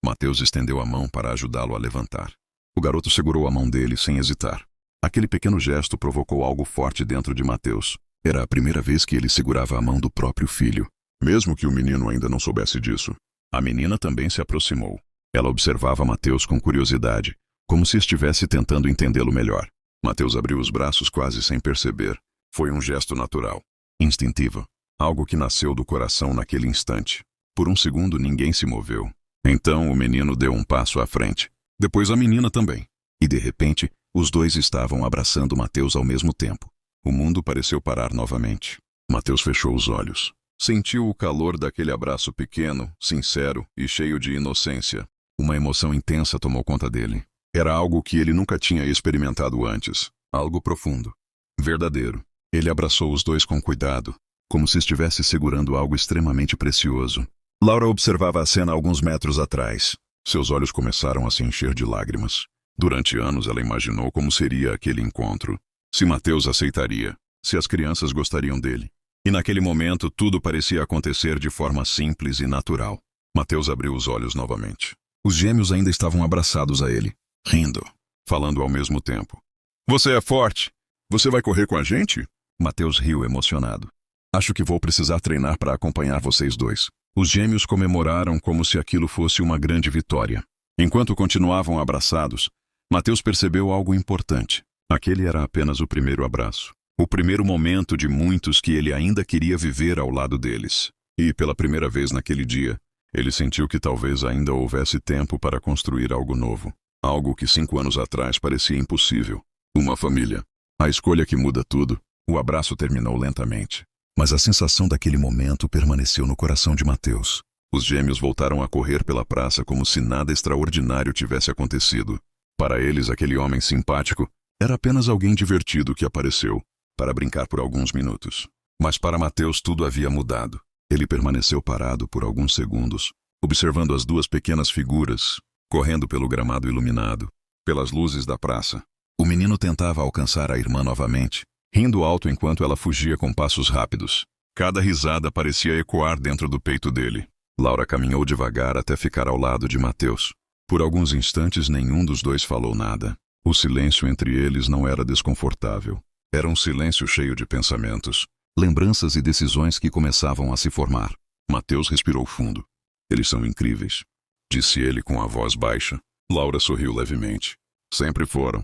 Mateus estendeu a mão para ajudá-lo a levantar. O garoto segurou a mão dele sem hesitar. Aquele pequeno gesto provocou algo forte dentro de Mateus. Era a primeira vez que ele segurava a mão do próprio filho. Mesmo que o menino ainda não soubesse disso. A menina também se aproximou. Ela observava Mateus com curiosidade, como se estivesse tentando entendê-lo melhor. Mateus abriu os braços quase sem perceber. Foi um gesto natural, instintivo, algo que nasceu do coração naquele instante. Por um segundo ninguém se moveu. Então o menino deu um passo à frente. Depois a menina também. E de repente, os dois estavam abraçando Mateus ao mesmo tempo. O mundo pareceu parar novamente. Mateus fechou os olhos. Sentiu o calor daquele abraço pequeno, sincero e cheio de inocência. Uma emoção intensa tomou conta dele. Era algo que ele nunca tinha experimentado antes. Algo profundo. Verdadeiro. Ele abraçou os dois com cuidado, como se estivesse segurando algo extremamente precioso. Laura observava a cena alguns metros atrás. Seus olhos começaram a se encher de lágrimas. Durante anos ela imaginou como seria aquele encontro. Se Mateus aceitaria. Se as crianças gostariam dele. E naquele momento tudo parecia acontecer de forma simples e natural. Mateus abriu os olhos novamente. Os gêmeos ainda estavam abraçados a ele, rindo, falando ao mesmo tempo. Você é forte. Você vai correr com a gente? Mateus riu emocionado. Acho que vou precisar treinar para acompanhar vocês dois. Os gêmeos comemoraram como se aquilo fosse uma grande vitória. Enquanto continuavam abraçados, Mateus percebeu algo importante. Aquele era apenas o primeiro abraço. O primeiro momento de muitos que ele ainda queria viver ao lado deles. E, pela primeira vez naquele dia, ele sentiu que talvez ainda houvesse tempo para construir algo novo. Algo que 5 anos atrás parecia impossível. Uma família. A escolha que muda tudo. O abraço terminou lentamente. Mas a sensação daquele momento permaneceu no coração de Mateus. Os gêmeos voltaram a correr pela praça como se nada extraordinário tivesse acontecido. Para eles, aquele homem simpático era apenas alguém divertido que apareceu para brincar por alguns minutos. Mas para Mateus tudo havia mudado. Ele permaneceu parado por alguns segundos, observando as duas pequenas figuras, correndo pelo gramado iluminado, pelas luzes da praça. O menino tentava alcançar a irmã novamente, rindo alto enquanto ela fugia com passos rápidos. Cada risada parecia ecoar dentro do peito dele. Laura caminhou devagar até ficar ao lado de Mateus. Por alguns instantes nenhum dos dois falou nada. O silêncio entre eles não era desconfortável. Era um silêncio cheio de pensamentos, lembranças e decisões que começavam a se formar. Mateus respirou fundo. Eles são incríveis, disse ele com a voz baixa. Laura sorriu levemente. Sempre foram.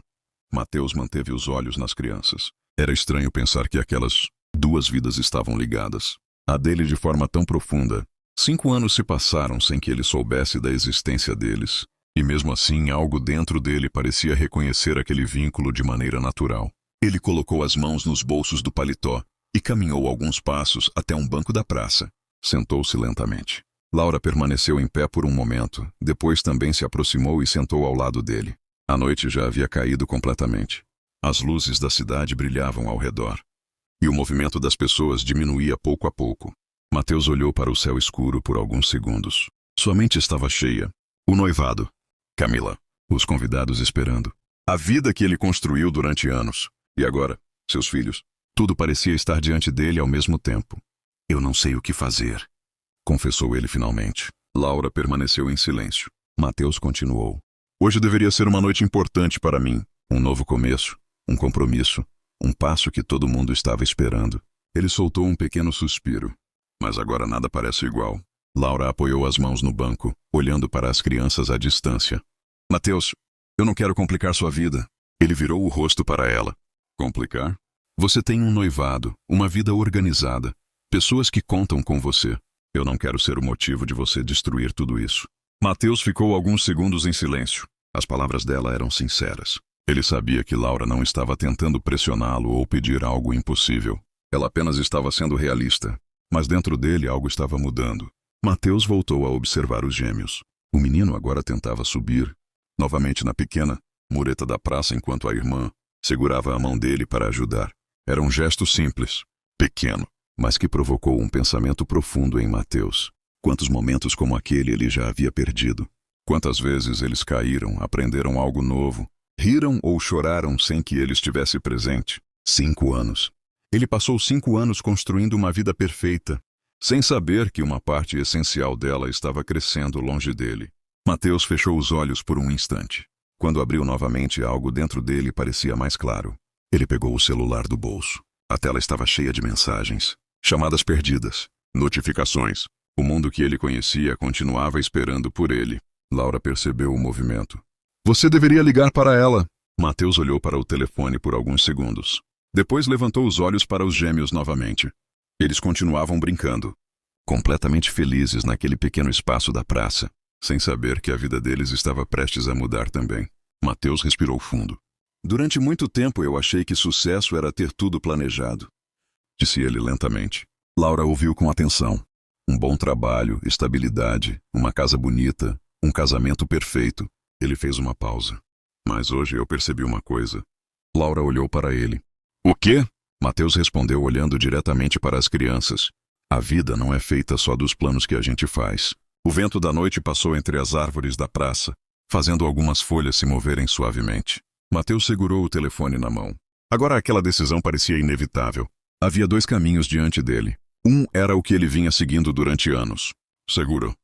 Mateus manteve os olhos nas crianças. Era estranho pensar que aquelas duas vidas estavam ligadas. A dele de forma tão profunda. 5 anos se passaram sem que ele soubesse da existência deles. E mesmo assim, algo dentro dele parecia reconhecer aquele vínculo de maneira natural. Ele colocou as mãos nos bolsos do paletó e caminhou alguns passos até um banco da praça. Sentou-se lentamente. Laura permaneceu em pé por um momento, depois também se aproximou e sentou ao lado dele. A noite já havia caído completamente. As luzes da cidade brilhavam ao redor. E o movimento das pessoas diminuía pouco a pouco. Mateus olhou para o céu escuro por alguns segundos. Sua mente estava cheia. O noivado. Camila. Os convidados esperando. A vida que ele construiu durante anos. E agora, seus filhos. Tudo parecia estar diante dele ao mesmo tempo. Eu não sei o que fazer, confessou ele finalmente. Laura permaneceu em silêncio. Mateus continuou. Hoje deveria ser uma noite importante para mim. Um novo começo, um compromisso, um passo que todo mundo estava esperando. Ele soltou um pequeno suspiro. Mas agora nada parece igual. Laura apoiou as mãos no banco, olhando para as crianças à distância. Mateus, eu não quero complicar sua vida. Ele virou o rosto para ela. Complicar? Você tem um noivado, uma vida organizada, pessoas que contam com você. Eu não quero ser o motivo de você destruir tudo isso. Mateus ficou alguns segundos em silêncio. As palavras dela eram sinceras. Ele sabia que Laura não estava tentando pressioná-lo ou pedir algo impossível. Ela apenas estava sendo realista. Mas dentro dele algo estava mudando. Mateus voltou a observar os gêmeos. O menino agora tentava subir, novamente na pequena mureta da praça enquanto a irmã segurava a mão dele para ajudar. Era um gesto simples, pequeno, mas que provocou um pensamento profundo em Mateus. Quantos momentos como aquele ele já havia perdido? Quantas vezes eles caíram, aprenderam algo novo, riram ou choraram sem que ele estivesse presente? 5 anos. Ele passou 5 anos construindo uma vida perfeita, sem saber que uma parte essencial dela estava crescendo longe dele. Mateus fechou os olhos por um instante. Quando abriu novamente, algo dentro dele parecia mais claro. Ele pegou o celular do bolso. A tela estava cheia de mensagens, chamadas perdidas, notificações. O mundo que ele conhecia continuava esperando por ele. Laura percebeu o movimento. Você deveria ligar para ela. Mateus olhou para o telefone por alguns segundos. Depois levantou os olhos para os gêmeos novamente. Eles continuavam brincando, completamente felizes naquele pequeno espaço da praça. sem saber que a vida deles estava prestes a mudar também. Mateus respirou fundo. Durante muito tempo eu achei que sucesso era ter tudo planejado, disse ele lentamente. Laura ouviu com atenção. Um bom trabalho, estabilidade, uma casa bonita, um casamento perfeito. Ele fez uma pausa. Mas hoje eu percebi uma coisa. Laura olhou para ele. O quê? Mateus respondeu olhando diretamente para as crianças. A vida não é feita só dos planos que a gente faz. O vento da noite passou entre as árvores da praça, fazendo algumas folhas se moverem suavemente. Mateus segurou o telefone na mão. Agora aquela decisão parecia inevitável. Havia dois caminhos diante dele. Um era o que ele vinha seguindo durante anos. Seguro.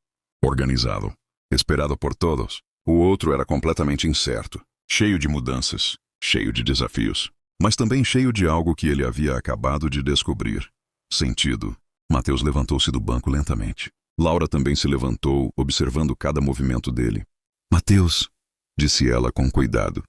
Organizado. Esperado por todos. O outro era completamente incerto. Cheio de mudanças. Cheio de desafios. Mas também cheio de algo que ele havia acabado de descobrir. Sentido. Mateus levantou-se do banco lentamente. Laura também se levantou, observando cada movimento dele. Mateus, disse ela com cuidado.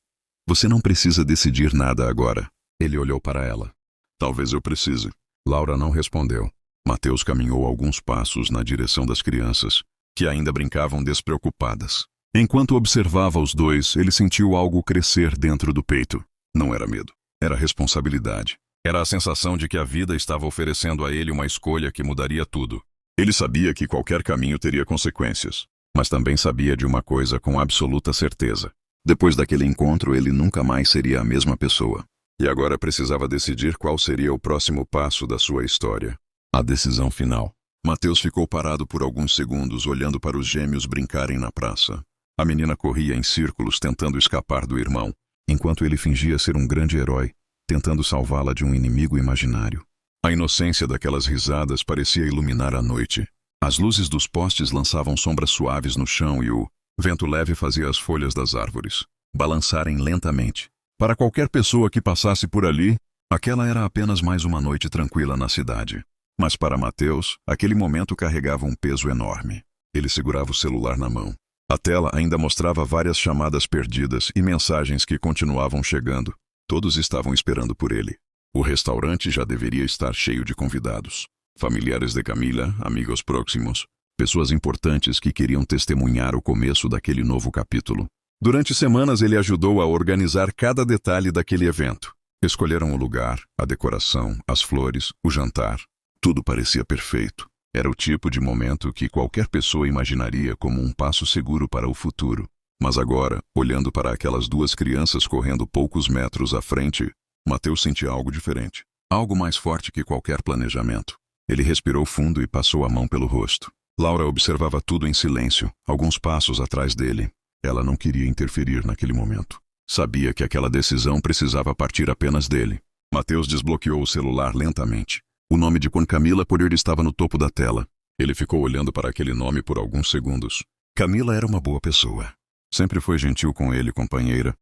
Você não precisa decidir nada agora. Ele olhou para ela. Talvez eu precise. Laura não respondeu. Mateus caminhou alguns passos na direção das crianças, que ainda brincavam despreocupadas. Enquanto observava os dois, ele sentiu algo crescer dentro do peito. Não era medo. Era responsabilidade. Era a sensação de que a vida estava oferecendo a ele uma escolha que mudaria tudo. Ele sabia que qualquer caminho teria consequências, mas também sabia de uma coisa com absoluta certeza. Depois daquele encontro, ele nunca mais seria a mesma pessoa. E agora precisava decidir qual seria o próximo passo da sua história. A decisão final. Mateus ficou parado por alguns segundos, olhando para os gêmeos brincarem na praça. A menina corria em círculos tentando escapar do irmão, enquanto ele fingia ser um grande herói, tentando salvá-la de um inimigo imaginário. A inocência daquelas risadas parecia iluminar a noite. As luzes dos postes lançavam sombras suaves no chão e o vento leve fazia as folhas das árvores balançarem lentamente. Para qualquer pessoa que passasse por ali, aquela era apenas mais uma noite tranquila na cidade. Mas para Mateus, aquele momento carregava um peso enorme. Ele segurava o celular na mão. A tela ainda mostrava várias chamadas perdidas e mensagens que continuavam chegando. Todos estavam esperando por ele. O restaurante já deveria estar cheio de convidados. Familiares de Camila, amigos próximos, pessoas importantes que queriam testemunhar o começo daquele novo capítulo. Durante semanas ele ajudou a organizar cada detalhe daquele evento. Escolheram o lugar, a decoração, as flores, o jantar. Tudo parecia perfeito. Era o tipo de momento que qualquer pessoa imaginaria como um passo seguro para o futuro. Mas agora, olhando para aquelas duas crianças correndo poucos metros à frente, Mateus sentia algo diferente. Algo mais forte que qualquer planejamento. Ele respirou fundo e passou a mão pelo rosto. Laura observava tudo em silêncio, alguns passos atrás dele. Ela não queria interferir naquele momento. Sabia que aquela decisão precisava partir apenas dele. Mateus desbloqueou o celular lentamente. O nome de Camila Poirier estava no topo da tela. Ele ficou olhando para aquele nome por alguns segundos. Camila era uma boa pessoa. Sempre foi gentil com ele, companheira.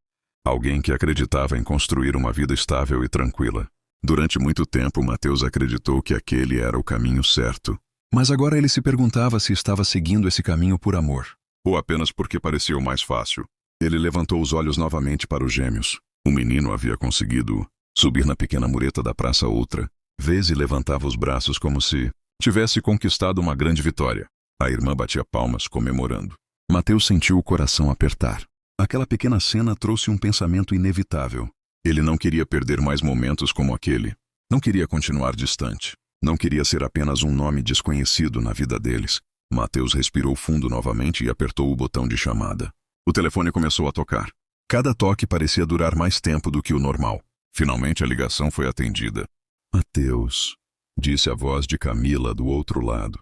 Alguém que acreditava em construir uma vida estável e tranquila. Durante muito tempo, Mateus acreditou que aquele era o caminho certo. Mas agora ele se perguntava se estava seguindo esse caminho por amor, ou apenas porque parecia o mais fácil. Ele levantou os olhos novamente para os gêmeos. O menino havia conseguido subir na pequena mureta da praça outra vez e levantava os braços como se tivesse conquistado uma grande vitória. A irmã batia palmas, comemorando. Mateus sentiu o coração apertar. Aquela pequena cena trouxe um pensamento inevitável. Ele não queria perder mais momentos como aquele. Não queria continuar distante. Não queria ser apenas um nome desconhecido na vida deles. Mateus respirou fundo novamente e apertou o botão de chamada. O telefone começou a tocar. Cada toque parecia durar mais tempo do que o normal. Finalmente a ligação foi atendida. Mateus, disse a voz de Camila do outro lado.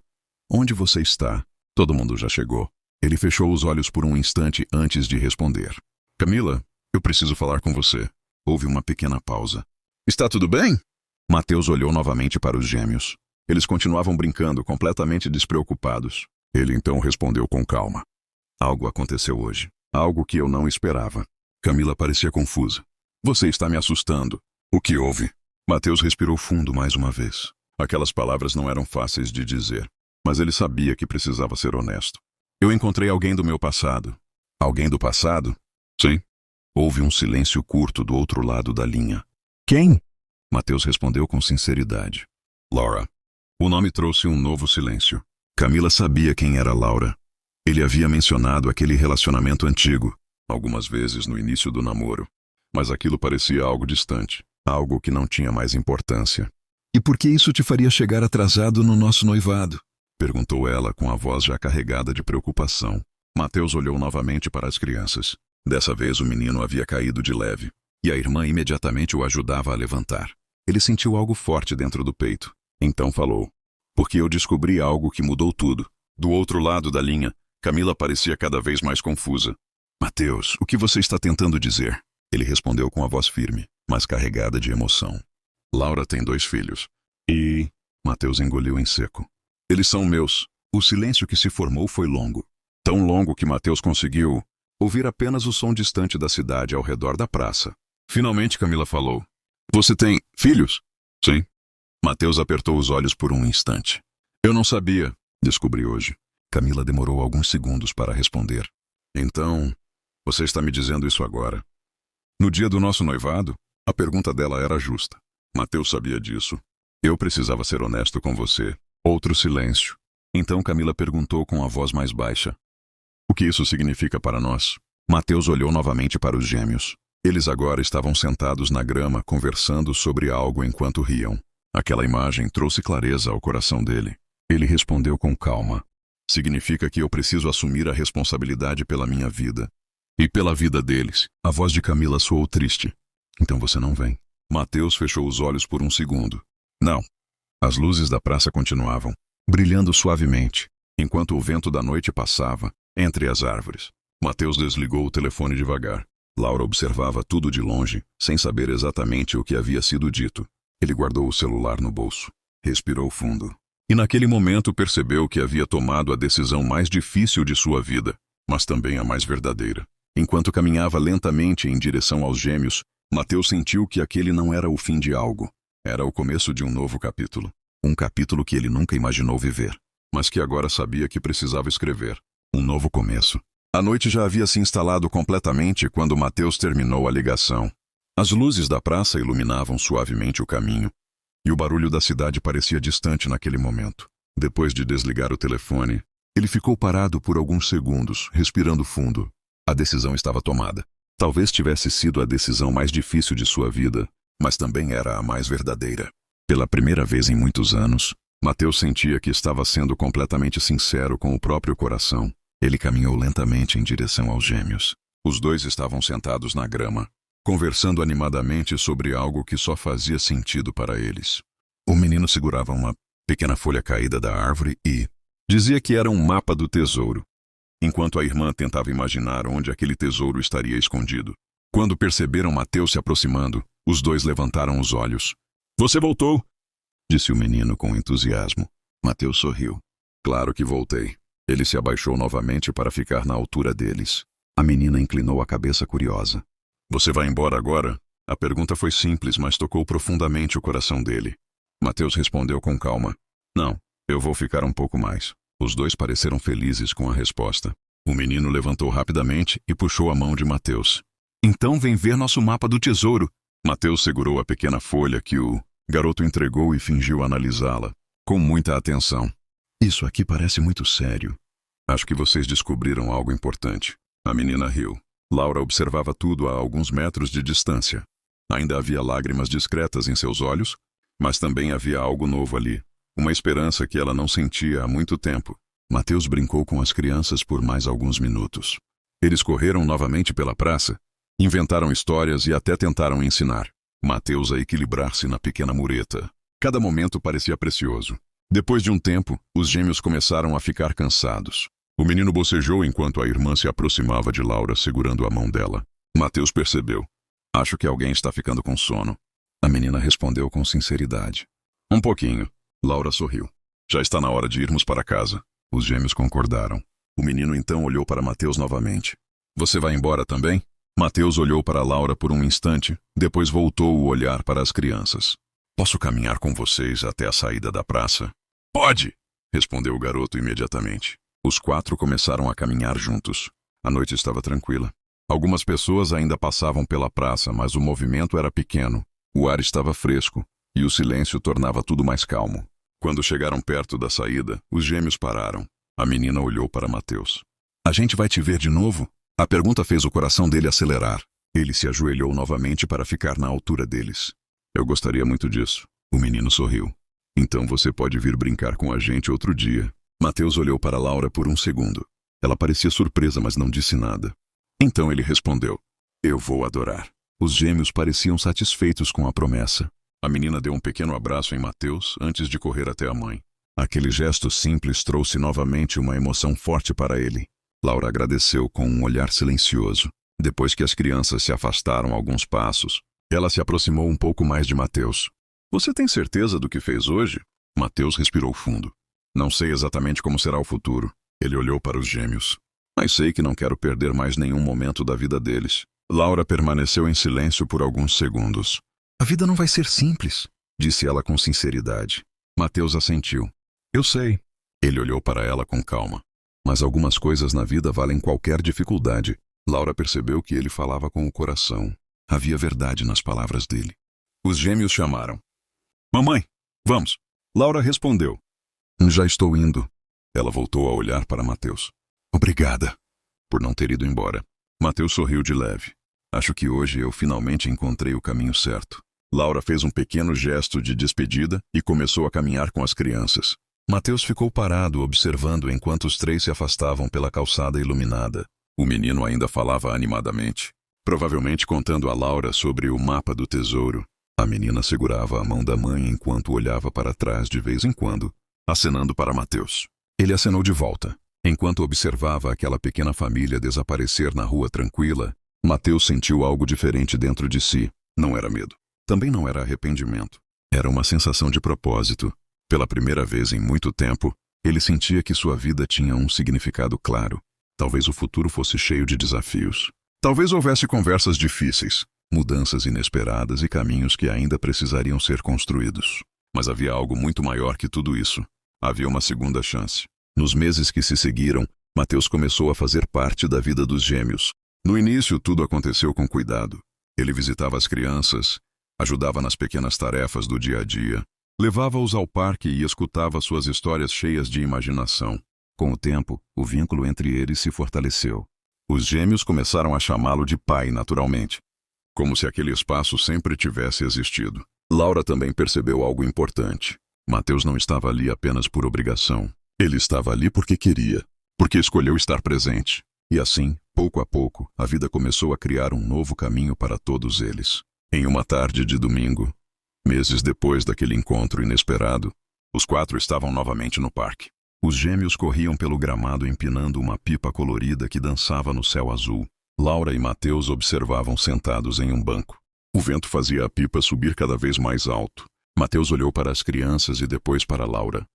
Onde você está? Todo mundo já chegou. Ele fechou os olhos por um instante antes de responder. Camila, eu preciso falar com você. Houve uma pequena pausa. Está tudo bem? Mateus olhou novamente para os gêmeos. Eles continuavam brincando, completamente despreocupados. Ele então respondeu com calma. Algo aconteceu hoje. Algo que eu não esperava. Camila parecia confusa. Você está me assustando. O que houve? Mateus respirou fundo mais uma vez. Aquelas palavras não eram fáceis de dizer, mas ele sabia que precisava ser honesto. Eu encontrei alguém do meu passado. Alguém do passado? Sim. Houve um silêncio curto do outro lado da linha. Quem? Mateus respondeu com sinceridade. Laura. O nome trouxe um novo silêncio. Camila sabia quem era Laura. Ele havia mencionado aquele relacionamento antigo, algumas vezes no início do namoro, mas aquilo parecia algo distante, algo que não tinha mais importância. E por que isso te faria chegar atrasado no nosso noivado? Perguntou ela com a voz já carregada de preocupação. Mateus olhou novamente para as crianças. Dessa vez o menino havia caído de leve, e a irmã imediatamente o ajudava a levantar. Ele sentiu algo forte dentro do peito. Então falou: porque eu descobri algo que mudou tudo. Do outro lado da linha, Camila parecia cada vez mais confusa. Mateus, o que você está tentando dizer? Ele respondeu com a voz firme, mas carregada de emoção. Laura tem 2 filhos. E... Mateus engoliu em seco. Eles são meus. O silêncio que se formou foi longo. Tão longo que Mateus conseguiu ouvir apenas o som distante da cidade ao redor da praça. Finalmente Camila falou: você tem filhos? Sim. Mateus apertou os olhos por um instante. Eu não sabia. Descobri hoje. Camila demorou alguns segundos para responder. Então, você está me dizendo isso agora? No dia do nosso noivado, a pergunta dela era justa. Mateus sabia disso. Eu precisava ser honesto com você. Outro silêncio. Então Camila perguntou com a voz mais baixa: o que isso significa para nós? Mateus olhou novamente para os gêmeos. Eles agora estavam sentados na grama conversando sobre algo enquanto riam. Aquela imagem trouxe clareza ao coração dele. Ele respondeu com calma: significa que eu preciso assumir a responsabilidade pela minha vida e pela vida deles. A voz de Camila soou triste. Então você não vem. Mateus fechou os olhos por um segundo. Não. As luzes da praça continuavam, brilhando suavemente, enquanto o vento da noite passava entre as árvores. Mateus desligou o telefone devagar. Laura observava tudo de longe, sem saber exatamente o que havia sido dito. Ele guardou o celular no bolso. Respirou fundo. E naquele momento percebeu que havia tomado a decisão mais difícil de sua vida, mas também a mais verdadeira. Enquanto caminhava lentamente em direção aos gêmeos, Mateus sentiu que aquele não era o fim de algo. Era o começo de um novo capítulo. Um capítulo que ele nunca imaginou viver, mas que agora sabia que precisava escrever. Um novo começo. A noite já havia se instalado completamente quando Mateus terminou a ligação. As luzes da praça iluminavam suavemente o caminho, e o barulho da cidade parecia distante naquele momento. Depois de desligar o telefone, ele ficou parado por alguns segundos, respirando fundo. A decisão estava tomada. Talvez tivesse sido a decisão mais difícil de sua vida, mas também era a mais verdadeira. Pela primeira vez em muitos anos, Mateus sentia que estava sendo completamente sincero com o próprio coração. Ele caminhou lentamente em direção aos gêmeos. Os dois estavam sentados na grama, conversando animadamente sobre algo que só fazia sentido para eles. O menino segurava uma pequena folha caída da árvore e dizia que era um mapa do tesouro, enquanto a irmã tentava imaginar onde aquele tesouro estaria escondido. Quando perceberam Mateus se aproximando, os dois levantaram os olhos. Você voltou, disse o menino com entusiasmo. Mateus sorriu. Claro que voltei. Ele se abaixou novamente para ficar na altura deles. A menina inclinou a cabeça curiosa. Você vai embora agora? A pergunta foi simples, mas tocou profundamente o coração dele. Mateus respondeu com calma. Não, eu vou ficar um pouco mais. Os dois pareceram felizes com a resposta. O menino levantou rapidamente e puxou a mão de Mateus. Então vem ver nosso mapa do tesouro. Mateus segurou a pequena folha que o garoto entregou e fingiu analisá-la, com muita atenção. Isso aqui parece muito sério. Acho que vocês descobriram algo importante. A menina riu. Laura observava tudo a alguns metros de distância. Ainda havia lágrimas discretas em seus olhos, mas também havia algo novo ali. Uma esperança que ela não sentia há muito tempo. Mateus brincou com as crianças por mais alguns minutos. Eles correram novamente pela praça, inventaram histórias e até tentaram ensinar Mateus a equilibrar-se na pequena mureta. Cada momento parecia precioso. Depois de um tempo, os gêmeos começaram a ficar cansados. O menino bocejou enquanto a irmã se aproximava de Laura segurando a mão dela. Mateus percebeu. Acho que alguém está ficando com sono. A menina respondeu com sinceridade. Um pouquinho. Laura sorriu. Já está na hora de irmos para casa. Os gêmeos concordaram. O menino então olhou para Mateus novamente. Você vai embora também? Mateus olhou para Laura por um instante, depois voltou o olhar para as crianças. Posso caminhar com vocês até a saída da praça? Pode! Respondeu o garoto imediatamente. Os 4 começaram a caminhar juntos. A noite estava tranquila. Algumas pessoas ainda passavam pela praça, mas o movimento era pequeno. O ar estava fresco, e o silêncio tornava tudo mais calmo. Quando chegaram perto da saída, os gêmeos pararam. A menina olhou para Mateus. A gente vai te ver de novo? A pergunta fez o coração dele acelerar. Ele se ajoelhou novamente para ficar na altura deles. Eu gostaria muito disso. O menino sorriu. Então você pode vir brincar com a gente outro dia. Mateus olhou para Laura por um segundo. Ela parecia surpresa, mas não disse nada. Então ele respondeu: eu vou adorar. Os gêmeos pareciam satisfeitos com a promessa. A menina deu um pequeno abraço em Mateus antes de correr até a mãe. Aquele gesto simples trouxe novamente uma emoção forte para ele. Laura agradeceu com um olhar silencioso. Depois que as crianças se afastaram alguns passos, ela se aproximou um pouco mais de Mateus. Você tem certeza do que fez hoje? Mateus respirou fundo. Não sei exatamente como será o futuro. Ele olhou para os gêmeos. Mas sei que não quero perder mais nenhum momento da vida deles. Laura permaneceu em silêncio por alguns segundos. A vida não vai ser simples, disse ela com sinceridade. Mateus assentiu. Eu sei. Ele olhou para ela com calma. Mas algumas coisas na vida valem qualquer dificuldade. Laura percebeu que ele falava com o coração. Havia verdade nas palavras dele. Os gêmeos chamaram. Mamãe, vamos. Laura respondeu. Já estou indo. Ela voltou a olhar para Mateus. Obrigada por não ter ido embora. Mateus sorriu de leve. Acho que hoje eu finalmente encontrei o caminho certo. Laura fez um pequeno gesto de despedida e começou a caminhar com as crianças. Mateus ficou parado observando enquanto os três se afastavam pela calçada iluminada. O menino ainda falava animadamente, provavelmente contando a Laura sobre o mapa do tesouro. A menina segurava a mão da mãe enquanto olhava para trás de vez em quando, acenando para Mateus. Ele acenou de volta. Enquanto observava aquela pequena família desaparecer na rua tranquila, Mateus sentiu algo diferente dentro de si. Não era medo. Também não era arrependimento. Era uma sensação de propósito. Pela primeira vez em muito tempo, ele sentia que sua vida tinha um significado claro. Talvez o futuro fosse cheio de desafios. Talvez houvesse conversas difíceis, mudanças inesperadas e caminhos que ainda precisariam ser construídos. Mas havia algo muito maior que tudo isso. Havia uma segunda chance. Nos meses que se seguiram, Mateus começou a fazer parte da vida dos gêmeos. No início, tudo aconteceu com cuidado. Ele visitava as crianças, ajudava nas pequenas tarefas do dia a dia, levava-os ao parque e escutava suas histórias cheias de imaginação. Com o tempo, o vínculo entre eles se fortaleceu. Os gêmeos começaram a chamá-lo de pai naturalmente, como se aquele espaço sempre tivesse existido. Laura também percebeu algo importante. Mateus não estava ali apenas por obrigação. Ele estava ali porque queria, porque escolheu estar presente. E assim, pouco a pouco, a vida começou a criar um novo caminho para todos eles. Em uma tarde de domingo, meses depois daquele encontro inesperado, os quatro estavam novamente no parque. Os gêmeos corriam pelo gramado empinando uma pipa colorida que dançava no céu azul. Laura e Mateus observavam sentados em um banco. O vento fazia a pipa subir cada vez mais alto. Mateus olhou para as crianças e depois para Laura.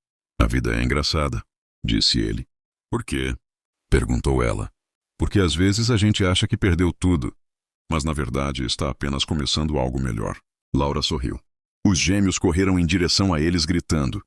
A vida é engraçada, disse ele. Por quê? Perguntou ela. Porque às vezes a gente acha que perdeu tudo, mas na verdade está apenas começando algo melhor. Laura sorriu. Os gêmeos correram em direção a eles gritando.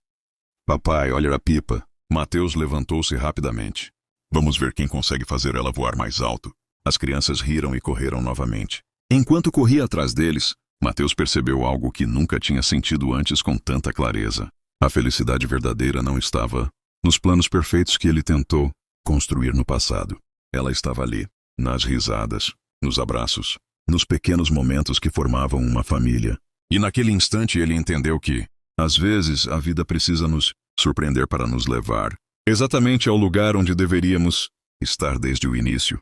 Papai, olha a pipa. Mateus levantou-se rapidamente. Vamos ver quem consegue fazer ela voar mais alto. As crianças riram e correram novamente. Enquanto corria atrás deles, Mateus percebeu algo que nunca tinha sentido antes com tanta clareza. A felicidade verdadeira não estava nos planos perfeitos que ele tentou construir no passado. Ela estava ali, nas risadas, nos abraços, nos pequenos momentos que formavam uma família. E naquele instante ele entendeu que, às vezes, a vida precisa nos surpreender para nos levar exatamente ao lugar onde deveríamos estar desde o início.